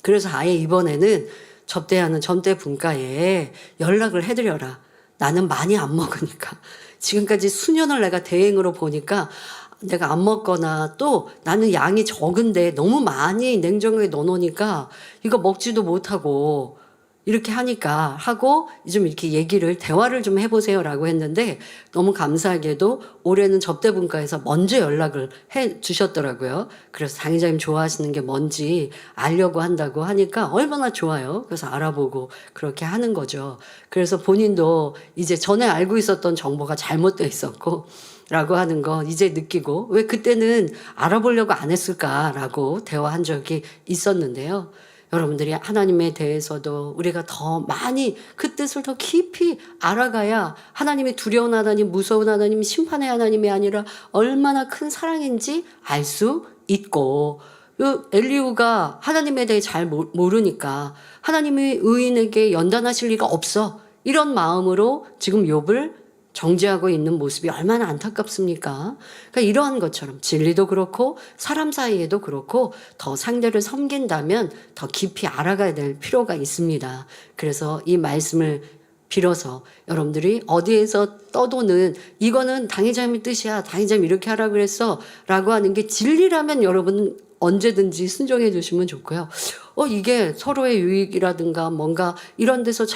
Speaker 5: 그래서 아예 이번에는 접대하는 전대 분과에 연락을 해드려라. 나는 많이 안 먹으니까. 지금까지 수년을 내가 대행으로 보니까 내가 안 먹거나 또 나는 양이 적은데 너무 많이 냉장고에 넣어놓으니까 이거 먹지도 못하고 이렇게 하고 좀 이렇게 대화를 좀 해보세요라고 했는데 너무 감사하게도 올해는 접대분과에서 먼저 연락을 해 주셨더라고요. 그래서 당회장님 좋아하시는 게 뭔지 알려고 한다고 하니까 얼마나 좋아요. 그래서 알아보고 그렇게 하는 거죠. 그래서 본인도 이제 전에 알고 있었던 정보가 잘못되어 있었고 라고 하는 거 이제 느끼고 왜 그때는 알아보려고 안 했을까라고 대화한 적이 있었는데요. 여러분들이 하나님에 대해서도 우리가 더 많이 그 뜻을 더 깊이 알아가야 하나님이 두려운 하나님, 무서운 하나님, 심판의 하나님이 아니라 얼마나 큰 사랑인지 알 수 있고 엘리후가 하나님에 대해 잘 모르니까 하나님이 의인에게 연단하실 리가 없어 이런 마음으로 지금 욥을 정죄하고 있는 모습이 얼마나 안타깝습니까? 그러니까 이러한 것처럼 진리도 그렇고 사람 사이에도 그렇고 더 상대를 섬긴다면 더 깊이 알아가야 될 필요가 있습니다. 그래서 이 말씀을 빌어서 여러분들이 어디에서 떠도는 이거는 당회장님 뜻이야. 당회장님 이렇게 하라 그랬어. 라고 하는 게 진리라면 여러분 언제든지 순종해 주시면 좋고요. 이게 서로의 유익이라든가 뭔가 이런 데서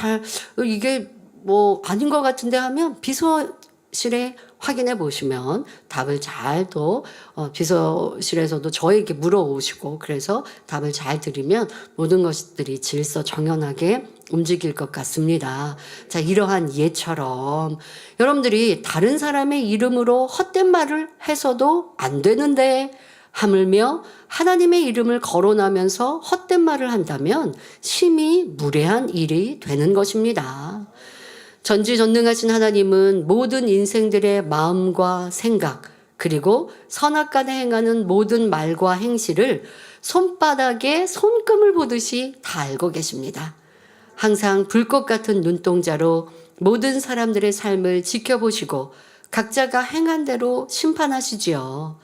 Speaker 5: 이게 뭐 아닌 것 같은데 하면 비서실에 확인해 보시면 답을 잘 비서실에서도 저에게 물어오시고 그래서 답을 잘 드리면 모든 것들이 질서 정연하게 움직일 것 같습니다. 자, 이러한 예처럼 여러분들이 다른 사람의 이름으로 헛된 말을 해서도 안 되는데 하물며 하나님의 이름을 거론하면서 헛된 말을 한다면 심히 무례한 일이 되는 것입니다. 전지전능하신 하나님은 모든 인생들의 마음과 생각 그리고 선악간에 행하는 모든 말과 행실을 손바닥에 손금을 보듯이 다 알고 계십니다. 항상 불꽃 같은 눈동자로 모든 사람들의 삶을 지켜보시고 각자가 행한 대로 심판하시지요.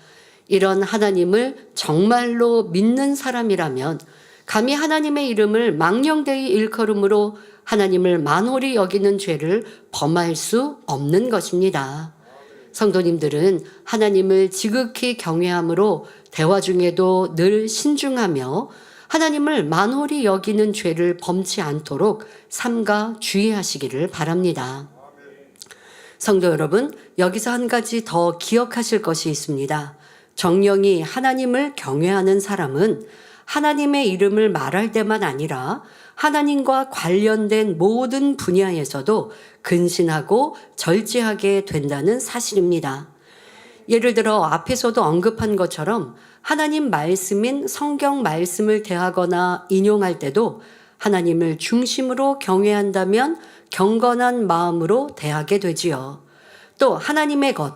Speaker 5: 이런 하나님을 정말로 믿는 사람이라면 감히 하나님의 이름을 망령되이 일컬음으로 하나님을 만홀히 여기는 죄를 범할 수 없는 것입니다. 성도님들은 하나님을 지극히 경외함으로 대화 중에도 늘 신중하며 하나님을 만홀히 여기는 죄를 범치 않도록 삼가 주의하시기를 바랍니다. 성도 여러분, 여기서 한 가지 더 기억하실 것이 있습니다. 정령이 하나님을 경외하는 사람은 하나님의 이름을 말할 때만 아니라 하나님과 관련된 모든 분야에서도 근신하고 절제하게 된다는 사실입니다. 예를 들어 앞에서도 언급한 것처럼 하나님 말씀인 성경 말씀을 대하거나 인용할 때도 하나님을 중심으로 경외한다면 경건한 마음으로 대하게 되지요. 또 하나님의 것,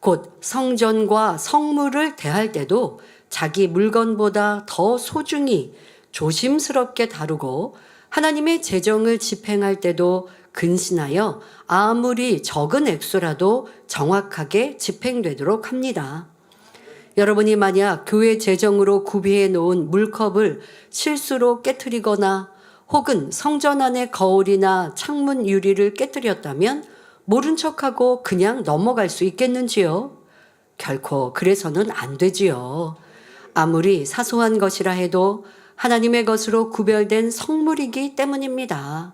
Speaker 5: 곧 성전과 성물을 대할 때도 자기 물건보다 더 소중히 조심스럽게 다루고 하나님의 재정을 집행할 때도 근신하여 아무리 적은 액수라도 정확하게 집행되도록 합니다. 여러분이 만약 교회 재정으로 구비해 놓은 물컵을 실수로 깨트리거나 혹은 성전 안의 거울이나 창문 유리를 깨뜨렸다면 모른 척하고 그냥 넘어갈 수 있겠는지요? 결코 그래서는 안 되지요. 아무리 사소한 것이라 해도 하나님의 것으로 구별된 성물이기 때문입니다.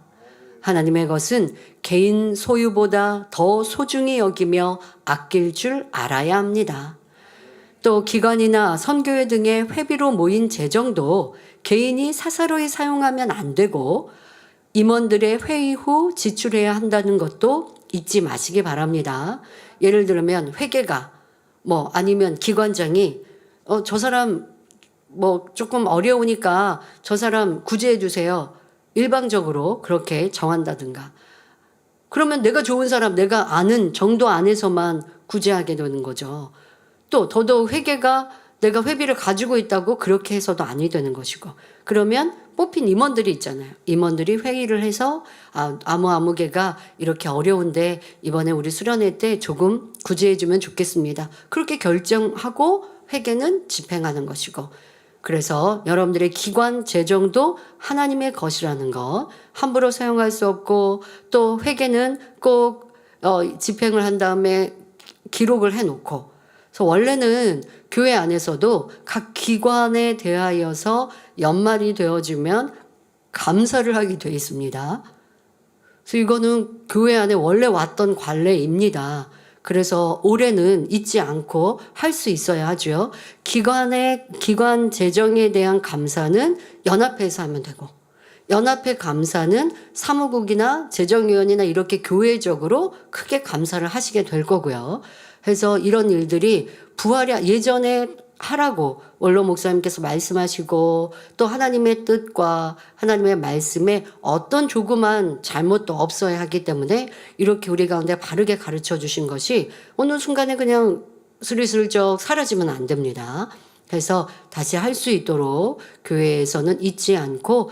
Speaker 5: 하나님의 것은 개인 소유보다 더 소중히 여기며 아낄 줄 알아야 합니다. 또 기관이나 선교회 등의 회비로 모인 재정도 개인이 사사로이 사용하면 안 되고 임원들의 회의 후 지출해야 한다는 것도 잊지 마시기 바랍니다. 예를 들면 회계가 아니면 기관장이 저 사람 조금 어려우니까 저 사람 구제해 주세요. 일방적으로 그렇게 정한다든가. 그러면 내가 좋은 사람, 내가 아는 정도 안에서만 구제하게 되는 거죠. 또 더더욱 회계가 내가 회비를 가지고 있다고 그렇게 해서도 아니 되는 것이고. 그러면 뽑힌 임원들이 있잖아요. 임원들이 회의를 해서 아무개가 이렇게 어려운데 이번에 우리 수련회 때 조금 구제해 주면 좋겠습니다. 그렇게 결정하고 회계는 집행하는 것이고. 그래서 여러분들의 기관 재정도 하나님의 것이라는 거 함부로 사용할 수 없고, 또 회계는 꼭 집행을 한 다음에 기록을 해놓고, 그래서 원래는 교회 안에서도 각 기관에 대하여서 연말이 되어지면 감사를 하게 되어 있습니다. 그래서 이거는 교회 안에 원래 왔던 관례입니다. 그래서 올해는 잊지 않고 할 수 있어야 하죠. 기관 재정에 대한 감사는 연합회에서 하면 되고, 연합회 감사는 사무국이나 재정위원이나 이렇게 교회적으로 크게 감사를 하시게 될 거고요. 그래서 이런 일들이 예전에 하라고 원로 목사님께서 말씀하시고, 또 하나님의 뜻과 하나님의 말씀에 어떤 조그만 잘못도 없어야 하기 때문에 이렇게 우리 가운데 바르게 가르쳐 주신 것이 어느 순간에 그냥 스리슬쩍 사라지면 안 됩니다. 그래서 다시 할 수 있도록 교회에서는 잊지 않고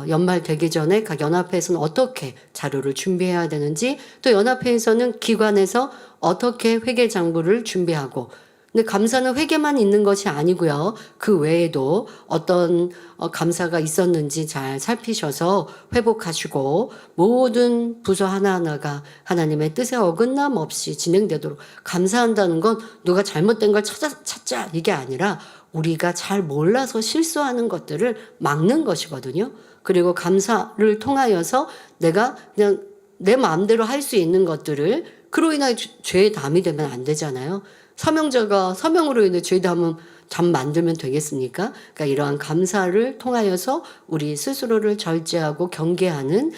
Speaker 5: 연말 되기 전에 각 연합회에서는 어떻게 자료를 준비해야 되는지, 또 연합회에서는 기관에서 어떻게 회계장부를 준비하고, 근데 감사는 회계만 있는 것이 아니고요. 그 외에도 어떤 감사가 있었는지 잘 살피셔서 회복하시고, 모든 부서 하나하나가 하나님의 뜻에 어긋남 없이 진행되도록. 감사한다는 건 누가 잘못된 걸 찾자 이게 아니라 우리가 잘 몰라서 실수하는 것들을 막는 것이거든요. 그리고 감사를 통하여서 내가 그냥 내 마음대로 할 수 있는 것들을, 그로 인하여 죄에 담이 되면 안 되잖아요. 사명자가 사명으로 인해 죄 담음 잠 만들면 되겠습니까? 그러니까 이러한 감사를 통하여서 우리 스스로를 절제하고 경계하는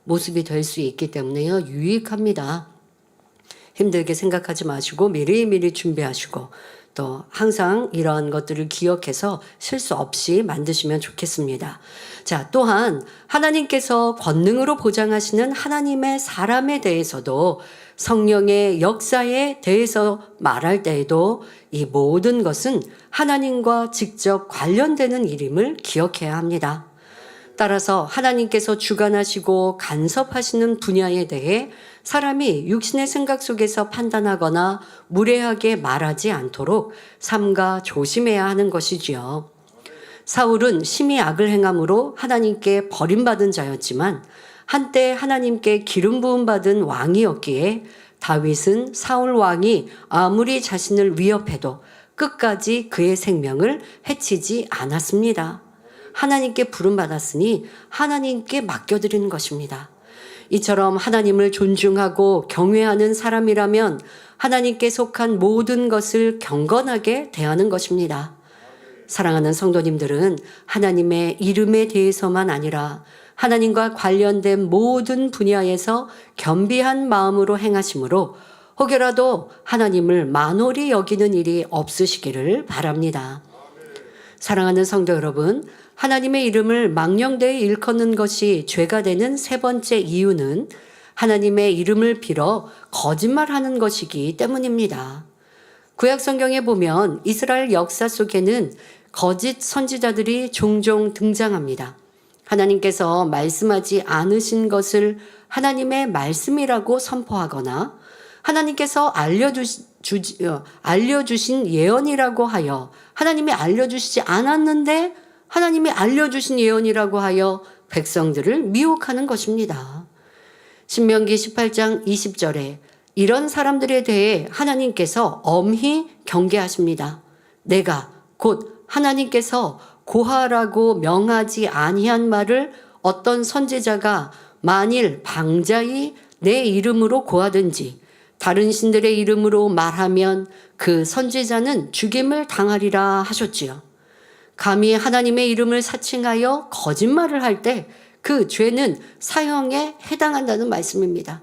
Speaker 5: 모습이 될 수 있기 때문에요. 유익합니다. 힘들게 생각하지 마시고 미리미리 준비하시고, 또 항상 이러한 것들을 기억해서 실수 없이 만드시면 좋겠습니다. 자, 또한 하나님께서 권능으로 보장하시는 하나님의 사람에 대해서도, 성령의 역사에 대해서 말할 때에도 이 모든 것은 하나님과 직접 관련되는 일임을 기억해야 합니다. 따라서 하나님께서 주관하시고 간섭하시는 분야에 대해 사람이 육신의 생각 속에서 판단하거나 무례하게 말하지 않도록 삼가 조심해야 하는 것이지요. 사울은 심히 악을 행함으로 하나님께 버림받은 자였지만 한때 하나님께 기름 부음 받은 왕이었기에 다윗은 사울 왕이 아무리 자신을 위협해도 끝까지 그의 생명을 해치지 않았습니다. 하나님께 부름받았으니 하나님께 맡겨드리는 것입니다. 이처럼 하나님을 존중하고 경외하는 사람이라면 하나님께 속한 모든 것을 경건하게 대하는 것입니다. 사랑하는 성도님들은 하나님의 이름에 대해서만 아니라 하나님과 관련된 모든 분야에서 겸비한 마음으로 행하심으로 혹여라도 하나님을 만홀히 여기는 일이 없으시기를 바랍니다. 사랑하는 성도 여러분, 하나님의 이름을 망령되이 일컫는 것이 죄가 되는 세 번째 이유는 하나님의 이름을 빌어 거짓말하는 것이기 때문입니다. 구약 성경에 보면 이스라엘 역사 속에는 거짓 선지자들이 종종 등장합니다. 하나님께서 말씀하지 않으신 것을 하나님의 말씀이라고 선포하거나 하나님께서 알려주신 예언이라고 하여 하나님이 알려주시지 않았는데 하나님이 알려주신 예언이라고 하여 백성들을 미혹하는 것입니다. 신명기 18장 20절에 이런 사람들에 대해 하나님께서 엄히 경계하십니다. 내가 곧 하나님께서 고하라고 명하지 아니한 말을 어떤 선지자가 만일 방자히 내 이름으로 고하든지 다른 신들의 이름으로 말하면 그 선지자는 죽임을 당하리라 하셨지요. 감히 하나님의 이름을 사칭하여 거짓말을 할 때 그 죄는 사형에 해당한다는 말씀입니다.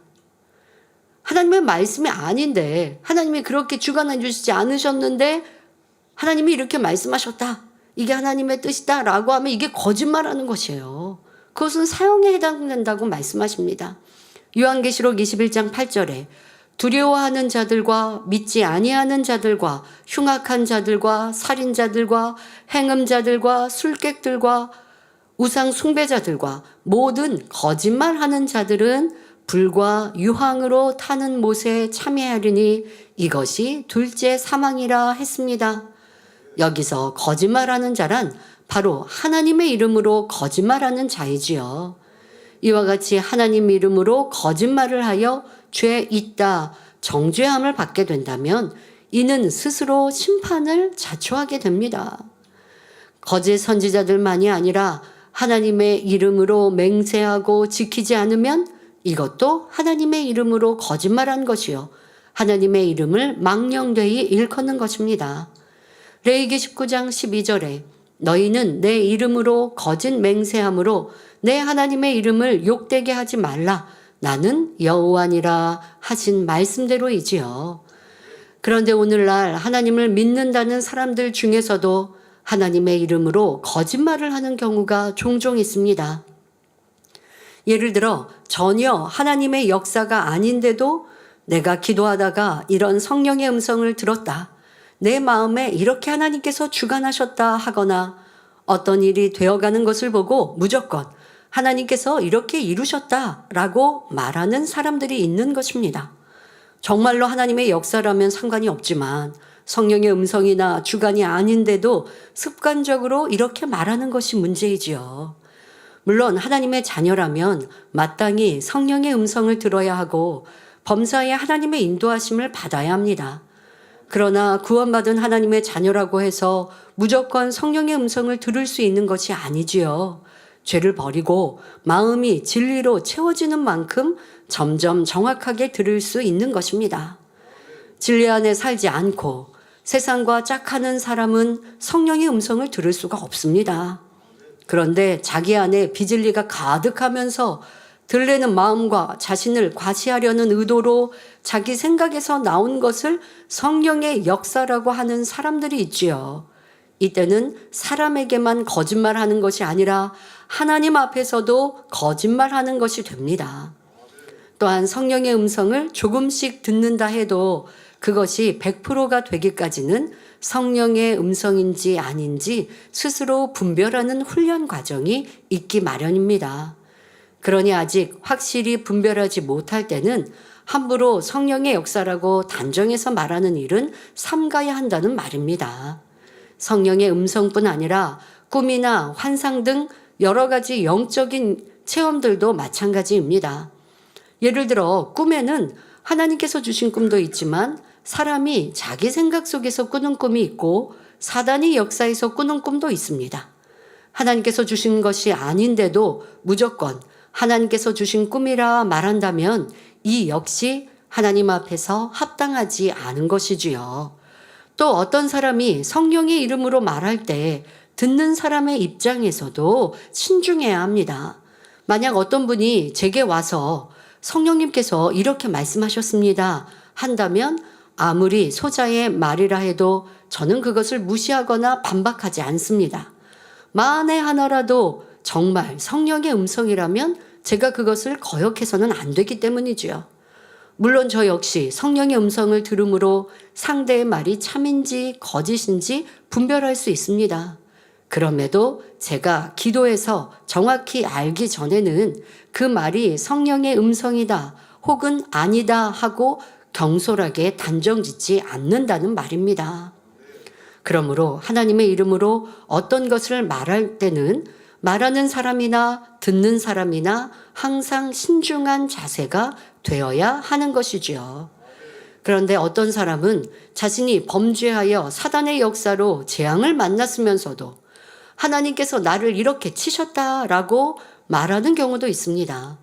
Speaker 5: 하나님의 말씀이 아닌데, 하나님이 그렇게 주관해 주시지 않으셨는데 하나님이 이렇게 말씀하셨다, 이게 하나님의 뜻이다 라고 하면 이게 거짓말하는 것이에요. 그것은 사형에 해당된다고 말씀하십니다. 요한계시록 21장 8절에 두려워하는 자들과 믿지 아니하는 자들과 흉악한 자들과 살인자들과 행음자들과 술객들과 우상 숭배자들과 모든 거짓말하는 자들은 불과 유황으로 타는 못에 참여하리니 이것이 둘째 사망이라 했습니다. 여기서 거짓말하는 자란 바로 하나님의 이름으로 거짓말하는 자이지요. 이와 같이 하나님 이름으로 거짓말을 하여 죄 있다 정죄함을 받게 된다면 이는 스스로 심판을 자초하게 됩니다. 거짓 선지자들만이 아니라 하나님의 이름으로 맹세하고 지키지 않으면 이것도 하나님의 이름으로 거짓말한 것이요 하나님의 이름을 망령되이 일컫는 것입니다. 레위기 19장 12절에 너희는 내 이름으로 거짓 맹세함으로 내 하나님의 이름을 욕되게 하지 말라 나는 여호와니라 하신 말씀대로이지요. 그런데 오늘날 하나님을 믿는다는 사람들 중에서도 하나님의 이름으로 거짓말을 하는 경우가 종종 있습니다. 예를 들어 전혀 하나님의 역사가 아닌데도 내가 기도하다가 이런 성령의 음성을 들었다, 내 마음에 이렇게 하나님께서 주관하셨다 하거나 어떤 일이 되어가는 것을 보고 무조건 하나님께서 이렇게 이루셨다라고 말하는 사람들이 있는 것입니다. 정말로 하나님의 역사라면 상관이 없지만 성령의 음성이나 주관이 아닌데도 습관적으로 이렇게 말하는 것이 문제이지요. 물론 하나님의 자녀라면 마땅히 성령의 음성을 들어야 하고 범사에 하나님의 인도하심을 받아야 합니다. 그러나 구원받은 하나님의 자녀라고 해서 무조건 성령의 음성을 들을 수 있는 것이 아니지요. 죄를 버리고 마음이 진리로 채워지는 만큼 점점 정확하게 들을 수 있는 것입니다. 진리 안에 살지 않고 세상과 짝하는 사람은 성령의 음성을 들을 수가 없습니다. 그런데 자기 안에 비진리가 가득하면서 들레는 마음과 자신을 과시하려는 의도로 자기 생각에서 나온 것을 성령의 역사라고 하는 사람들이 있지요. 이때는 사람에게만 거짓말하는 것이 아니라 하나님 앞에서도 거짓말하는 것이 됩니다. 또한 성령의 음성을 조금씩 듣는다 해도 그것이 100%가 되기까지는 성령의 음성인지 아닌지 스스로 분별하는 훈련 과정이 있기 마련입니다. 그러니 아직 확실히 분별하지 못할 때는 함부로 성령의 역사라고 단정해서 말하는 일은 삼가야 한다는 말입니다. 성령의 음성뿐 아니라 꿈이나 환상 등 여러 가지 영적인 체험들도 마찬가지입니다. 예를 들어 꿈에는 하나님께서 주신 꿈도 있지만 사람이 자기 생각 속에서 꾸는 꿈이 있고 사단이 역사에서 꾸는 꿈도 있습니다. 하나님께서 주신 것이 아닌데도 무조건 하나님께서 주신 꿈이라 말한다면 이 역시 하나님 앞에서 합당하지 않은 것이지요. 또 어떤 사람이 성령의 이름으로 말할 때 듣는 사람의 입장에서도 신중해야 합니다. 만약 어떤 분이 제게 와서 성령님께서 이렇게 말씀하셨습니다 한다면 아무리 소자의 말이라 해도 저는 그것을 무시하거나 반박하지 않습니다. 만에 하나라도 정말 성령의 음성이라면 제가 그것을 거역해서는 안 되기 때문이지요. 물론 저 역시 성령의 음성을 들음으로 상대의 말이 참인지 거짓인지 분별할 수 있습니다. 그럼에도 제가 기도해서 정확히 알기 전에는 그 말이 성령의 음성이다 혹은 아니다 하고 경솔하게 단정짓지 않는다는 말입니다. 그러므로 하나님의 이름으로 어떤 것을 말할 때는 말하는 사람이나 듣는 사람이나 항상 신중한 자세가 되어야 하는 것이지요. 그런데 어떤 사람은 자신이 범죄하여 사단의 역사로 재앙을 만났으면서도 하나님께서 나를 이렇게 치셨다라고 말하는 경우도 있습니다.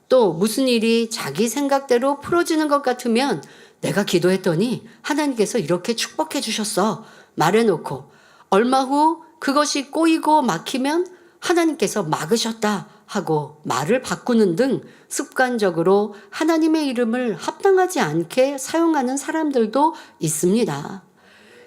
Speaker 5: 또 무슨 일이 자기 생각대로 풀어지는 것 같으면 내가 기도했더니 하나님께서 이렇게 축복해 주셨어. 말해놓고 얼마 후 그것이 꼬이고 막히면 하나님께서 막으셨다 하고 말을 바꾸는 등 습관적으로 하나님의 이름을 합당하지 않게 사용하는 사람들도 있습니다.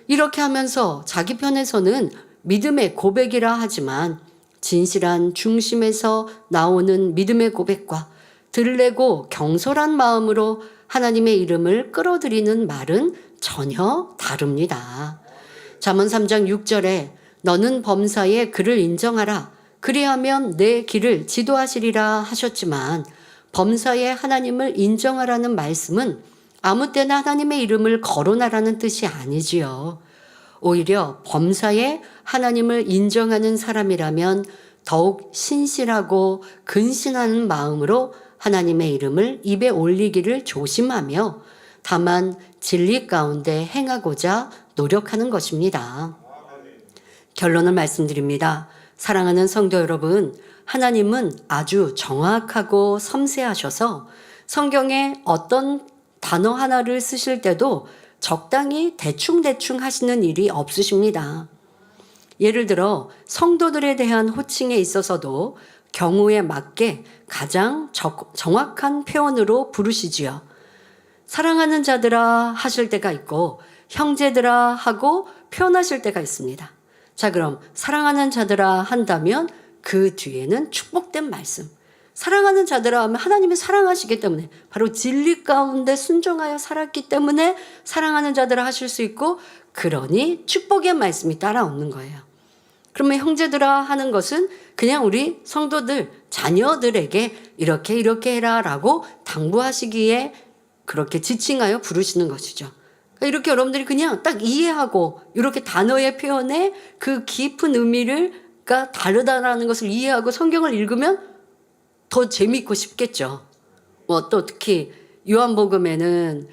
Speaker 5: 이렇게 하면서 자기 편에서는 믿음의 고백이라 하지만 진실한 중심에서 나오는 믿음의 고백과 들레고 경솔한 마음으로 하나님의 이름을 끌어들이는 말은 전혀 다릅니다. 잠언 3장 6절에 너는 범사에 그를 인정하라. 그리하면 내 길을 지도하시리라 하셨지만 범사에 하나님을 인정하라는 말씀은 아무 때나 하나님의 이름을 거론하라는 뜻이 아니지요. 오히려 범사에 하나님을 인정하는 사람이라면 더욱 신실하고 근신하는 마음으로 하나님의 이름을 입에 올리기를 조심하며 다만 진리 가운데 행하고자 노력하는 것입니다. 결론을 말씀드립니다. 사랑하는 성도 여러분, 하나님은 아주 정확하고 섬세하셔서 성경에 어떤 단어 하나를 쓰실 때도 적당히 대충대충 하시는 일이 없으십니다. 예를 들어 성도들에 대한 호칭에 있어서도 경우에 맞게 가장 정확한 표현으로 부르시지요. 사랑하는 자들아 하실 때가 있고 형제들아 하고 표현하실 때가 있습니다. 자, 그럼 사랑하는 자들아 한다면 그 뒤에는 축복된 말씀. 사랑하는 자들아 하면 하나님이 사랑하시기 때문에 바로 진리 가운데 순종하여 살았기 때문에 사랑하는 자들아 하실 수 있고 그러니 축복의 말씀이 따라오는 거예요. 그러면 형제들아 하는 것은 그냥 우리 성도들, 자녀들에게 이렇게 해라 라고 당부하시기에 그렇게 지칭하여 부르시는 것이죠. 그러니까 이렇게 여러분들이 그냥 딱 이해하고 이렇게 단어의 표현에 그 깊은 의미가 다르다라는 것을 이해하고 성경을 읽으면 더 재미있고 쉽겠죠. 또 특히 요한복음에는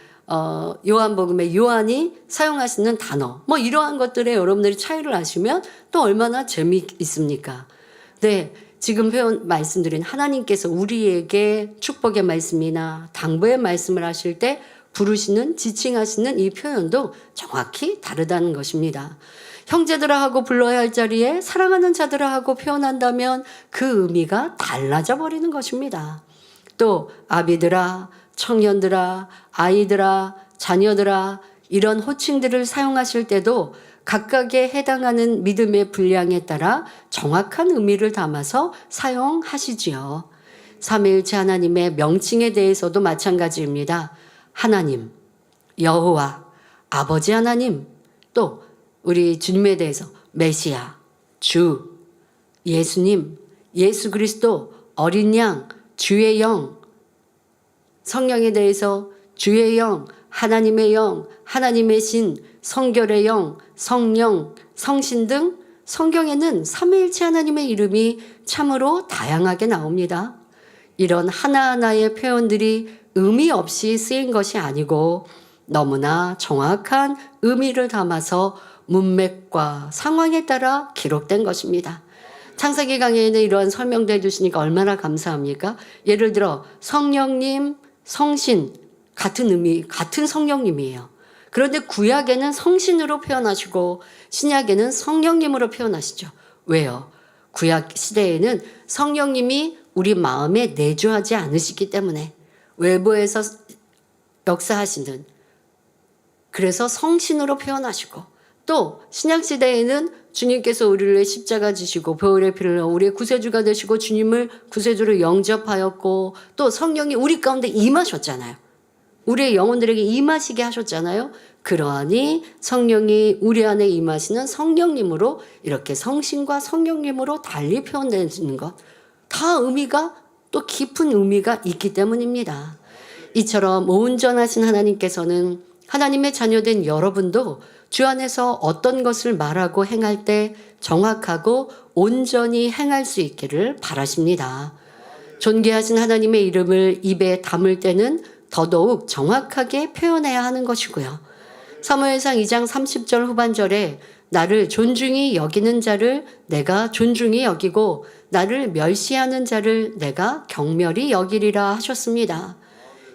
Speaker 5: 요한복음에 요한이 사용하시는 단어 이러한 것들에 여러분들이 차이를 아시면 또 얼마나 재미있습니까? 네, 지금 말씀드린 하나님께서 우리에게 축복의 말씀이나 당부의 말씀을 하실 때 부르시는 지칭하시는 이 표현도 정확히 다르다는 것입니다. 형제들아 하고 불러야 할 자리에 사랑하는 자들아 하고 표현한다면 그 의미가 달라져 버리는 것입니다. 또 아비들아, 청년들아, 아이들아, 자녀들아 이런 호칭들을 사용하실 때도 각각에 해당하는 믿음의 분량에 따라 정확한 의미를 담아서 사용하시지요. 삼위일체 하나님의 명칭에 대해서도 마찬가지입니다. 하나님, 여호와, 아버지 하나님, 또 우리 주님에 대해서 메시아, 주, 예수님, 예수 그리스도, 어린 양, 주의 영, 성령에 대해서 주의 영, 하나님의 영, 하나님의 신, 성결의 영, 성령, 성신 등 성경에는 삼위일체 하나님의 이름이 참으로 다양하게 나옵니다. 이런 하나하나의 표현들이 의미 없이 쓰인 것이 아니고 너무나 정확한 의미를 담아서 문맥과 상황에 따라 기록된 것입니다. 창세기 강의에는 이러한 설명도 해주시니까 얼마나 감사합니까? 예를 들어 성령님, 성신 같은 의미, 같은 성령님이에요. 그런데 구약에는 성신으로 표현하시고 신약에는 성령님으로 표현하시죠. 왜요? 구약 시대에는 성령님이 우리 마음에 내주하지 않으시기 때문에 외부에서 역사하시는, 그래서 성신으로 표현하시고, 또 신약 시대에는 주님께서 우리를 십자가 지시고 보혈의 피를 우리의 구세주가 되시고 주님을 구세주로 영접하였고 또 성령이 우리 가운데 임하셨잖아요. 우리의 영혼들에게 임하시게 하셨잖아요. 그러하니 성령이 우리 안에 임하시는 성령님으로 이렇게 성신과 성령님으로 달리 표현되는 것, 다 의미가 또 깊은 의미가 있기 때문입니다. 이처럼 온전하신 하나님께서는 하나님의 자녀된 여러분도 주 안에서 어떤 것을 말하고 행할 때 정확하고 온전히 행할 수 있기를 바라십니다. 존귀하신 하나님의 이름을 입에 담을 때는 더더욱 정확하게 표현해야 하는 것이고요. 사무엘상 2장 30절 후반절에 나를 존중히 여기는 자를 내가 존중히 여기고 나를 멸시하는 자를 내가 경멸히 여기리라 하셨습니다.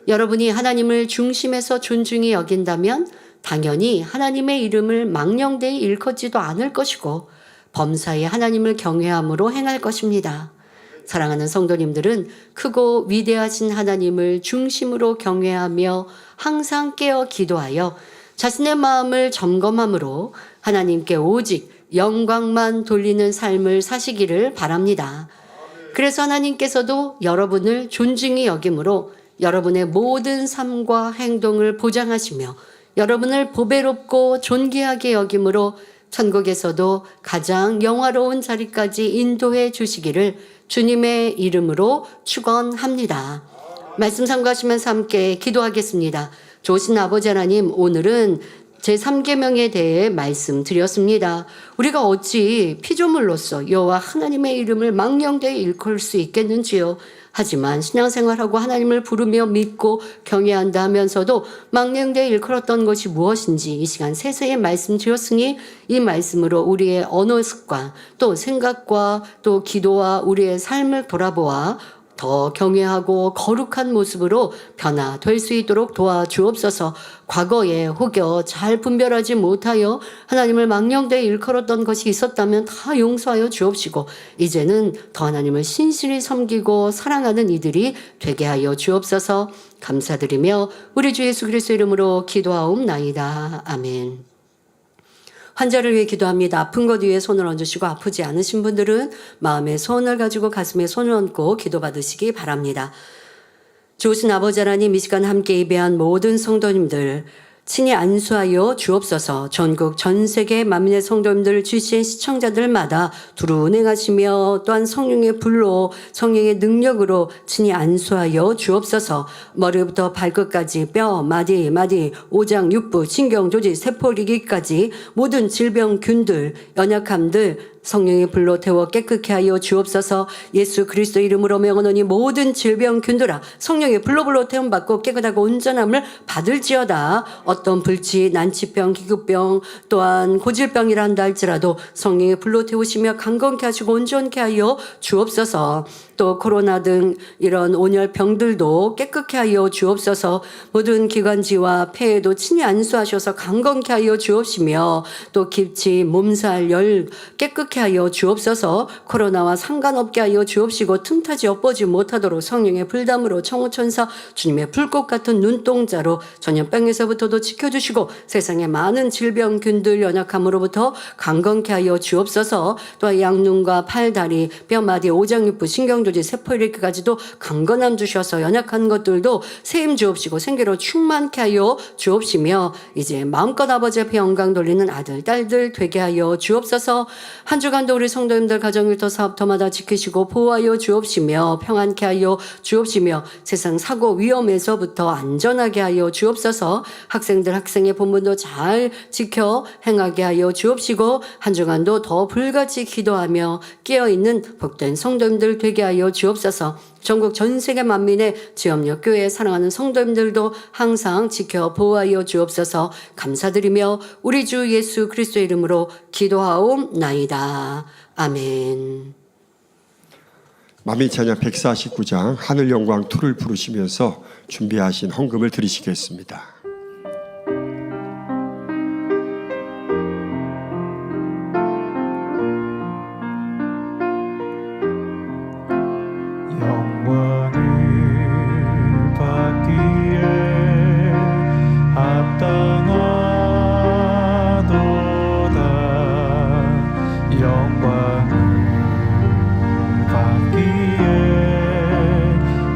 Speaker 5: 여러분이 하나님을 중심에서 존중히 여긴다면 당연히 하나님의 이름을 망령되이 일컫지도 않을 것이고 범사에 하나님을 경외함으로 행할 것입니다. 사랑하는 성도님들은 크고 위대하신 하나님을 중심으로 경외하며 항상 깨어 기도하여 자신의 마음을 점검함으로 하나님께 오직 영광만 돌리는 삶을 사시기를 바랍니다. 그래서 하나님께서도 여러분을 존중히 여김으로 여러분의 모든 삶과 행동을 보장하시며 여러분을 보배롭고 존귀하게 여김으로 천국에서도 가장 영화로운 자리까지 인도해 주시기를 주님의 이름으로 축원합니다. 말씀 참고하시면서 함께 기도하겠습니다. 좋으신 아버지 하나님, 오늘은 제3계명에 대해 말씀드렸습니다. 우리가 어찌 피조물로서 여호와 하나님의 이름을 망령되이 일컬 수 있겠는지요. 하지만 신앙생활하고 하나님을 부르며 믿고 경외한다 하면서도 망령되이 일컬었던 것이 무엇인지 이 시간 세세히 말씀드렸으니 이 말씀으로 우리의 언어 습관 또 생각과 또 기도와 우리의 삶을 돌아보아 더 경외하고 거룩한 모습으로 변화될 수 있도록 도와주옵소서. 과거에 혹여 잘 분별하지 못하여 하나님을 망령되이 일컬었던 것이 있었다면 다 용서하여 주옵시고 이제는 더 하나님을 신실히 섬기고 사랑하는 이들이 되게 하여 주옵소서. 감사드리며 우리 주 예수 그리스도 이름으로 기도하옵나이다. 아멘. 환자를 위해 기도합니다. 아픈 것 위에 손을 얹으시고 아프지 않으신 분들은 마음에 손을 가지고 가슴에 손을 얹고 기도받으시기 바랍니다. 좋으신 아버지 하나님, 이 시간 함께 예배한 모든 성도님들 친히 안수하여 주옵소서. 전국 전 세계 만민의 성도님들 주신 시청자들마다 두루 운행하시며 또한 성령의 불로 성령의 능력으로 친히 안수하여 주옵소서. 머리부터 발끝까지 뼈, 마디, 오장, 육부, 신경, 조직, 세포리기까지 모든 질병균들, 연약함들 성령의 불로 태워 깨끗게 하여 주옵소서. 예수 그리스도 이름으로 명하노니 모든 질병균들아 성령의 불로 태움받고 깨끗하고 온전함을 받을지어다. 어떤 불치, 난치병, 기급병 또한 고질병이라 한다 할지라도 성령의 불로 태우시며 강건케 하시고 온전케 하여 주옵소서. 또 코로나 등 이런 온열병들도 깨끗게 하여 주옵소서. 모든 기관지와 폐에도 친히 안수하셔서 강건케 하여 주옵시며 또 기침, 몸살, 열 깨끗게 하여 주옵소서. 코로나와 상관없게 하여 주옵시고 틈타지 엿보지 못하도록 성령의 불담으로 청호천사 주님의 불꽃 같은 눈동자로 전염병에서부터도 지켜주시고 세상의 많은 질병균들 연약함으로부터 강건케 하여 주옵소서. 또한 양눈과 팔, 다리, 뼈, 마디, 오장육부, 신경조직, 세포일으키까지도 강건함 주셔서 연약한 것들도 세임 주옵시고 생기로 충만케 하여 주옵시며 이제 마음껏 아버지 앞에 영광 돌리는 아들, 딸들 되게 하여 주옵소서. 한 주간도 우리 성도님들 가정일터 사업터마다 지키시고 보호하여 주옵시며 평안케 하여 주옵시며 세상 사고 위험에서부터 안전하게 하여 주옵소서. 학생들 학생의 본분도 잘 지켜 행하게 하여 주옵시고 한 주간도 더 불같이 기도하며 깨어있는 복된 성도님들 되게 하여 주옵소서. 전국 전 세계 만민의 지역력 교회 사랑하는 성도님들도 항상 지켜 보호하여 주옵소서. 감사드리며 우리 주 예수 그리스도의 이름으로 기도하옵나이다. 아멘.
Speaker 1: 만민찬양 149장 하늘 영광 2를 부르시면서 준비하신 헌금을 드리시겠습니다.
Speaker 2: 영광을 받기에 합당하도다. 영광을 받기에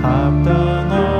Speaker 2: 합당하도다.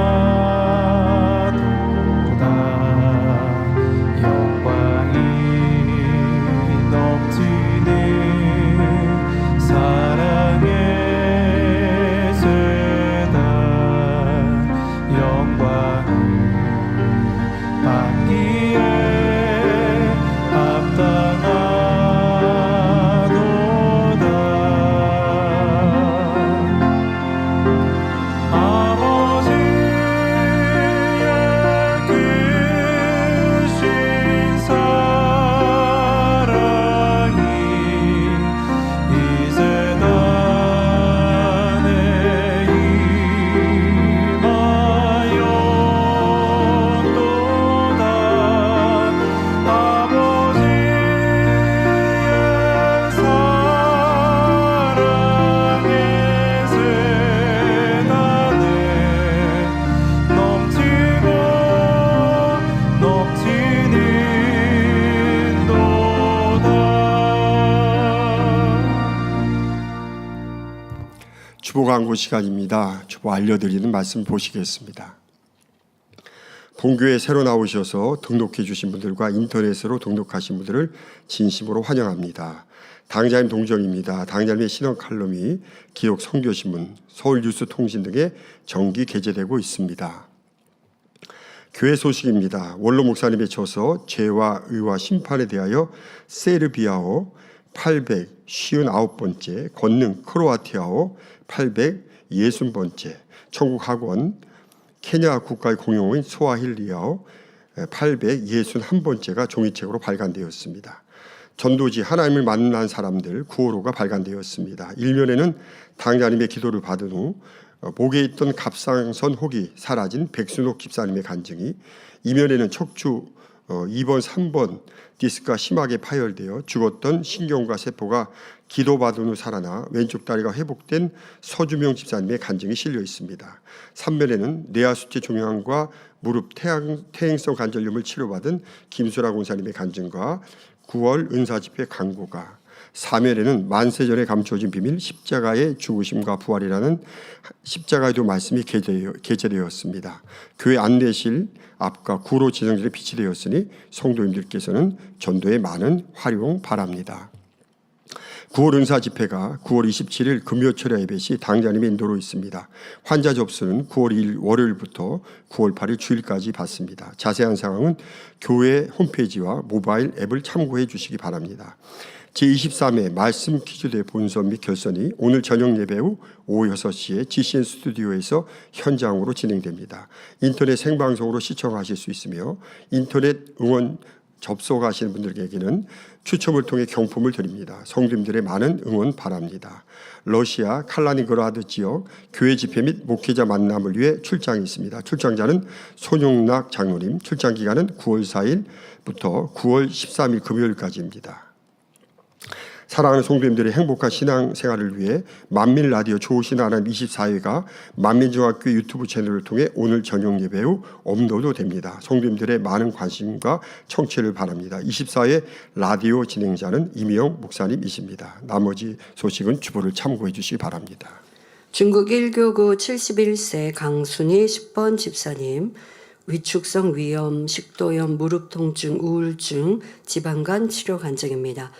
Speaker 1: 중간고 시간입니다. 주보 알려드리는 말씀 보시겠습니다. 본교에 새로 나오셔서 등록해 주신 분들과 인터넷으로 등록하신 분들을 진심으로 환영합니다. 당자님 동정입니다. 당자님의 신앙 칼럼이 기록 선교신문, 서울뉴스통신 등에 정기 게재되고 있습니다. 교회 소식입니다. 원로 목사님의 저서 죄와 의와 심판에 대하여 세르비아어 859번째, 권능 크로아티아어 860번째, 천국 학원 케냐 국가의 공용어인 스와힐리아어 861번째가 종이책으로 발간되었습니다. 전도지 하나님을 만난 사람들 구호로가 발간되었습니다. 일면에는 당자님의 기도를 받은 후 목에 있던 갑상선 혹이 사라진 백순옥 집사님의 간증이, 이면에는 척추 2번, 3번 디스크가 심하게 파열되어 죽었던 신경과 세포가 기도받은 후 살아나 왼쪽 다리가 회복된 서주명 집사님의 간증이 실려 있습니다. 3면에는 뇌하수체 종양과 무릎 퇴행성 관절염을 치료받은 김수라 권사님의 간증과 9월 은사집회 강고가, 4면에는 만세전에 감춰진 비밀 십자가의 죽으심과 부활이라는 십자가에도 말씀이 게재되었습니다. 교회 안내실 앞과 구로 지정실에 비치되었으니 성도님들께서는 전도에 많은 활용 바랍니다. 9월 은사 집회가 9월 27일 금요철야 예배 시 당자님의 인도로 있습니다. 환자 접수는 9월 2일 월요일부터 9월 8일 주일까지 받습니다. 자세한 사항은 교회 홈페이지와 모바일 앱을 참고해 주시기 바랍니다. 제23회 말씀 퀴즈대 본선 및 결선이 오늘 저녁 예배 후 오후 6시에 GCN 스튜디오에서 현장으로 진행됩니다. 인터넷 생방송으로 시청하실 수 있으며 인터넷 응원 접속하시는 분들에게는 추첨을 통해 경품을 드립니다. 성도님들의 많은 응원 바랍니다. 러시아 칼라니그라드 지역 교회 집회 및 목회자 만남을 위해 출장이 있습니다. 출장자는 손용락 장로님, 출장 기간은 9월 4일부터 9월 13일 금요일까지입니다. 사랑하는 성도님들의 행복한 신앙생활을 위해 만민라디오 좋으신 하나님 24회가 만민중학교 유튜브 채널을 통해 오늘 저녁 예배 후 업로드됩니다. 성도님들의 많은 관심과 청취를 바랍니다. 24회 라디오 진행자는 이미영 목사님이십니다. 나머지 소식은 주보를 참고해 주시기 바랍니다.
Speaker 5: 중국 1교구 71세 강순희 10번 집사님, 위축성 위염, 식도염, 무릎 통증, 우울증, 지방간 치료 간증입니다.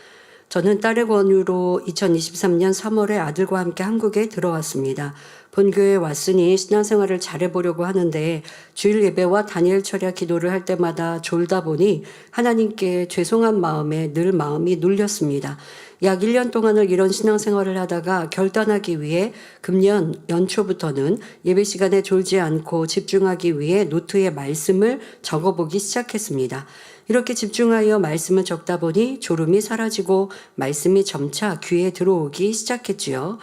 Speaker 5: 저는 딸의 권유로 2023년 3월에 아들과 함께 한국에 들어왔습니다. 본교회에 왔으니 신앙생활을 잘해보려고 하는데 주일 예배와 다니엘 철야 기도를 할 때마다 졸다 보니 하나님께 죄송한 마음에 늘 마음이 눌렸습니다. 약 1년 동안을 이런 신앙생활을 하다가 결단하기 위해 금년 연초부터는 예배 시간에 졸지 않고 집중하기 위해 노트에 말씀을 적어보기 시작했습니다. 이렇게 집중하여 말씀을 적다 보니 졸음이 사라지고 말씀이 점차 귀에 들어오기 시작했지요.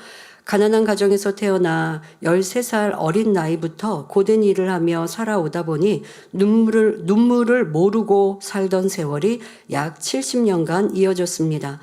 Speaker 5: 가난한 가정에서 태어나 13살 어린 나이부터 고된 일을 하며 살아오다 보니 눈물을 모르고 살던 세월이 약 70년간 이어졌습니다.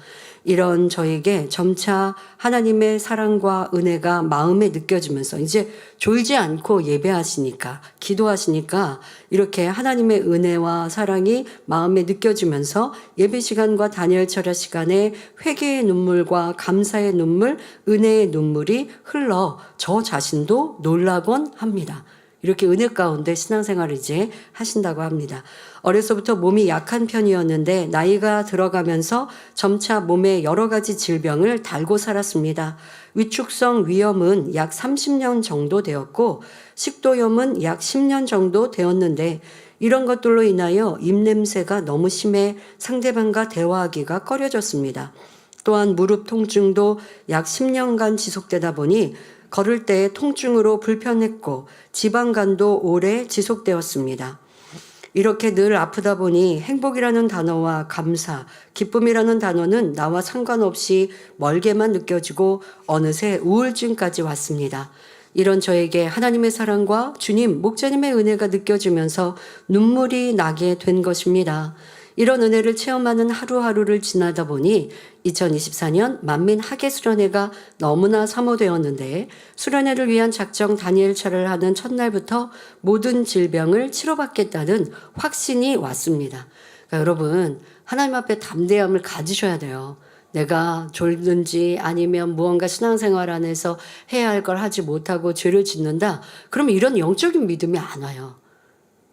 Speaker 5: 이런 저에게 점차 하나님의 사랑과 은혜가 마음에 느껴지면서 이제 졸지 않고 예배하시니까, 기도하시니까 이렇게 하나님의 은혜와 사랑이 마음에 느껴지면서 예배 시간과 다니엘 철야 시간에 회개의 눈물과 감사의 눈물, 은혜의 눈물이 흘러 저 자신도 놀라곤 합니다. 이렇게 은혜 가운데 신앙생활을 이제 하신다고 합니다. 어려서부터 몸이 약한 편이었는데 나이가 들어가면서 점차 몸에 여러 가지 질병을 달고 살았습니다. 위축성 위염은 약 30년 정도 되었고 식도염은 약 10년 정도 되었는데 이런 것들로 인하여 입냄새가 너무 심해 상대방과 대화하기가 꺼려졌습니다. 또한 무릎 통증도 약 10년간 지속되다 보니 걸을 때 통증으로 불편했고 지방간도 오래 지속되었습니다. 이렇게 늘 아프다 보니 행복이라는 단어와 감사, 기쁨이라는 단어는 나와 상관없이 멀게만 느껴지고 어느새 우울증까지 왔습니다. 이런 저에게 하나님의 사랑과 주님, 목자님의 은혜가 느껴지면서 눈물이 나게 된 것입니다. 이런 은혜를 체험하는 하루하루를 지나다 보니 2024년 만민 학예 수련회가 너무나 사모되었는데 수련회를 위한 작정 다니엘 철야를 하는 첫날부터 모든 질병을 치료받겠다는 확신이 왔습니다. 그러니까 여러분, 하나님 앞에 담대함을 가지셔야 돼요. 내가 졸든지 아니면 무언가 신앙생활 안에서 해야 할 걸 하지 못하고 죄를 짓는다. 그러면 이런 영적인 믿음이 안 와요.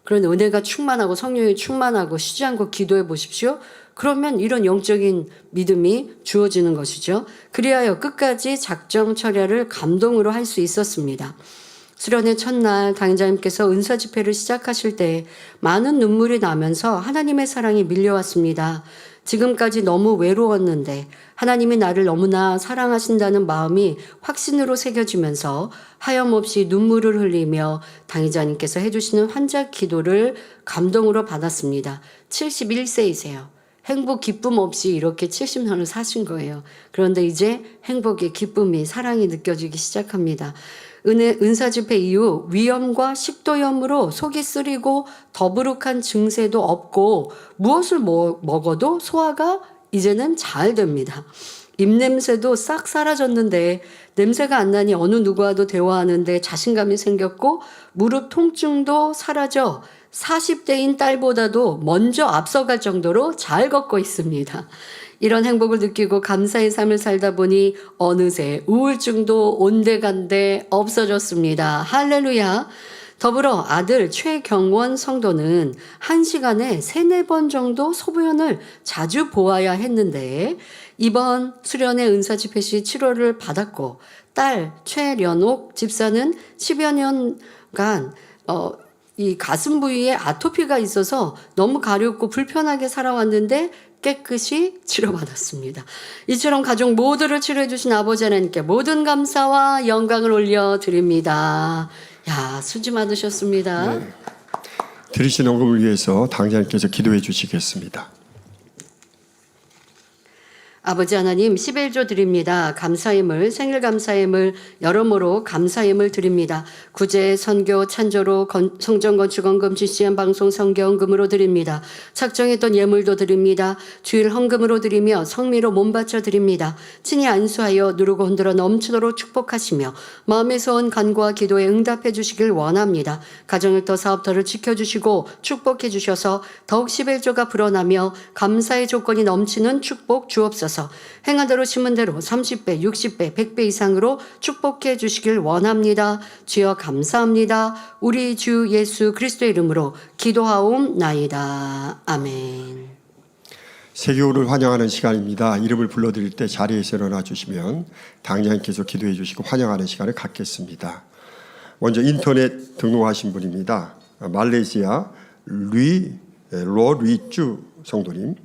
Speaker 5: 그런 은혜가 충만하고 성령이 충만하고 쉬지 않고 기도해 보십시오. 그러면 이런 영적인 믿음이 주어지는 것이죠. 그리하여 끝까지 작정 처리를 감동으로 할 수 있었습니다. 수련의 첫날 당장님께서 은사 집회를 시작하실 때 많은 눈물이 나면서 하나님의 사랑이 밀려왔습니다. 지금까지 너무 외로웠는데 하나님이 나를 너무나 사랑하신다는 마음이 확신으로 새겨지면서 하염없이 눈물을 흘리며 당의자님께서 해주시는 환자 기도를 감동으로 받았습니다. 71세이세요. 행복, 기쁨 없이 이렇게 70년을 사신 거예요. 그런데 이제 행복의 기쁨이, 사랑이 느껴지기 시작합니다. 은사 집회 이후 위염과 식도염으로 속이 쓰리고 더부룩한 증세도 없고 무엇을 먹어도 소화가 이제는 잘 됩니다. 입냄새도 싹 사라졌는데 냄새가 안 나니 어느 누구와도 대화하는데 자신감이 생겼고 무릎 통증도 사라져 40대인 딸보다도 먼저 앞서갈 정도로 잘 걷고 있습니다. 이런 행복을 느끼고 감사의 삶을 살다 보니 어느새 우울증도 온데간데 없어졌습니다. 할렐루야. 더불어 아들 최경원 성도는 1시간에 3-4번 정도 소변을 자주 보아야 했는데 이번 수련의 은사 집회 시 치료를 받았고 딸 최련옥 집사는 10여 년간 이 가슴 부위에 아토피가 있어서 너무 가렵고 불편하게 살아왔는데 깨끗이 치료받았습니다. 이처럼 가족 모두를 치료해 주신 아버지 하나님께 모든 감사와 영광을 올려드립니다. 야, 수지 받으셨습니다.
Speaker 1: 네. 들으신 헌금을 위해서 당장님께서 기도해 주시겠습니다.
Speaker 5: 아버지 하나님 11조 드립니다. 감사임을 생일 감사임을 여러모로 감사임을 드립니다. 구제 선교 찬조로 성전 건축원금 GCN 방송 성경금으로 드립니다. 작정했던 예물도 드립니다. 주일 헌금으로 드리며 성미로 몸바쳐 드립니다. 친히 안수하여 누르고 흔들어 넘치도록 축복하시며 마음에서 온 간구와 기도에 응답해 주시길 원합니다. 가정일터 사업터를 지켜주시고 축복해 주셔서 더욱 11조가 불어나며 감사의 조건이 넘치는 축복 주옵소서. 행한 대로 심은 대로 30배, 60배, 100배 이상으로 축복해 주시길 원합니다. 주여 감사합니다. 우리 주 예수 그리스도의 이름으로 기도하옵나이다. 아멘.
Speaker 1: 세교를 환영하는 시간입니다. 이름을 불러드릴 때 자리에서 일어나 주시면 당장님께서 기도해 주시고 환영하는 시간을 갖겠습니다. 먼저 인터넷 등록하신 분입니다. 말레이시아 로리쭈 성도님,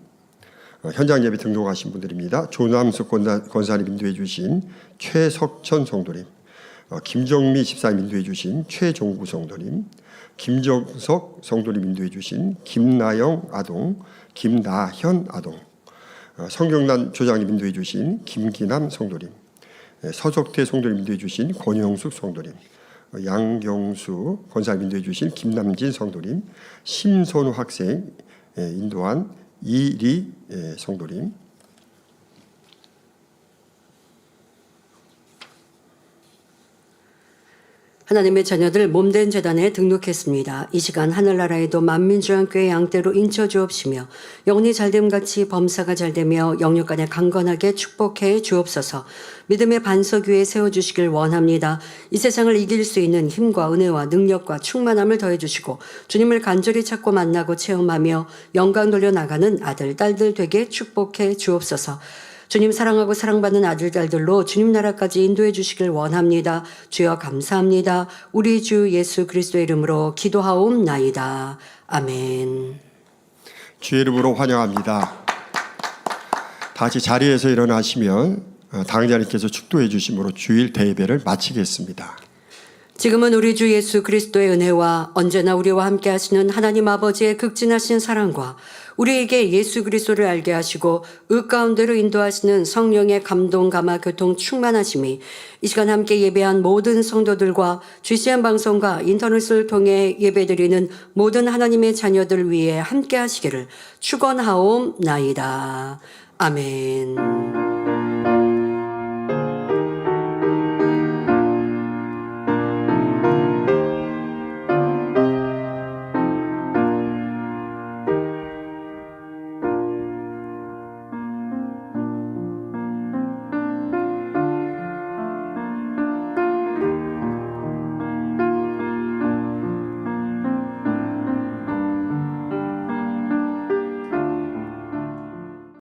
Speaker 1: 현장 예배 등록하신 분들입니다. 조남숙 권사님 인도해 주신 최석천 성도님, 김정미 집사님 인도해 주신 최종구 성도님, 김정석 성도님 인도해 주신 김나영 아동, 김나현 아동, 성경단 조장님 인도해 주신 김기남 성도님, 서석태 성도님 인도해 주신 권영숙 성도님, 양경수 권사님 인도해 주신 김남진 성도님, 심선우 학생 인도한 이리 성도님,
Speaker 5: 하나님의 자녀들 몸된 재단에 등록했습니다. 이 시간 하늘나라에도 만민주한교회 양떼로 인쳐주옵시며 영리 잘됨같이 범사가 잘되며 영육간에 강건하게 축복해 주옵소서. 믿음의 반석 위에 세워주시길 원합니다. 이 세상을 이길 수 있는 힘과 은혜와 능력과 충만함을 더해주시고 주님을 간절히 찾고 만나고 체험하며 영광 돌려나가는 아들, 딸들 되게 축복해 주옵소서. 주님 사랑하고 사랑받는 아들, 딸들로 주님 나라까지 인도해 주시길 원합니다. 주여 감사합니다. 우리 주 예수 그리스도의 이름으로 기도하옵나이다. 아멘.
Speaker 1: 주의 이름으로 환영합니다. 다시 자리에서 일어나시면 당자님께서 축도해 주심으로 주일 대예배를 마치겠습니다.
Speaker 5: 지금은 우리 주 예수 그리스도의 은혜와 언제나 우리와 함께 하시는 하나님 아버지의 극진하신 사랑과 우리에게 예수 그리스도를 알게 하시고 의 가운데로 인도하시는 성령의 감동, 감화, 교통 충만하심이 이 시간 함께 예배한 모든 성도들과 GCN 방송과 인터넷을 통해 예배드리는 모든 하나님의 자녀들 위해 함께 하시기를 축원하옵나이다. 아멘.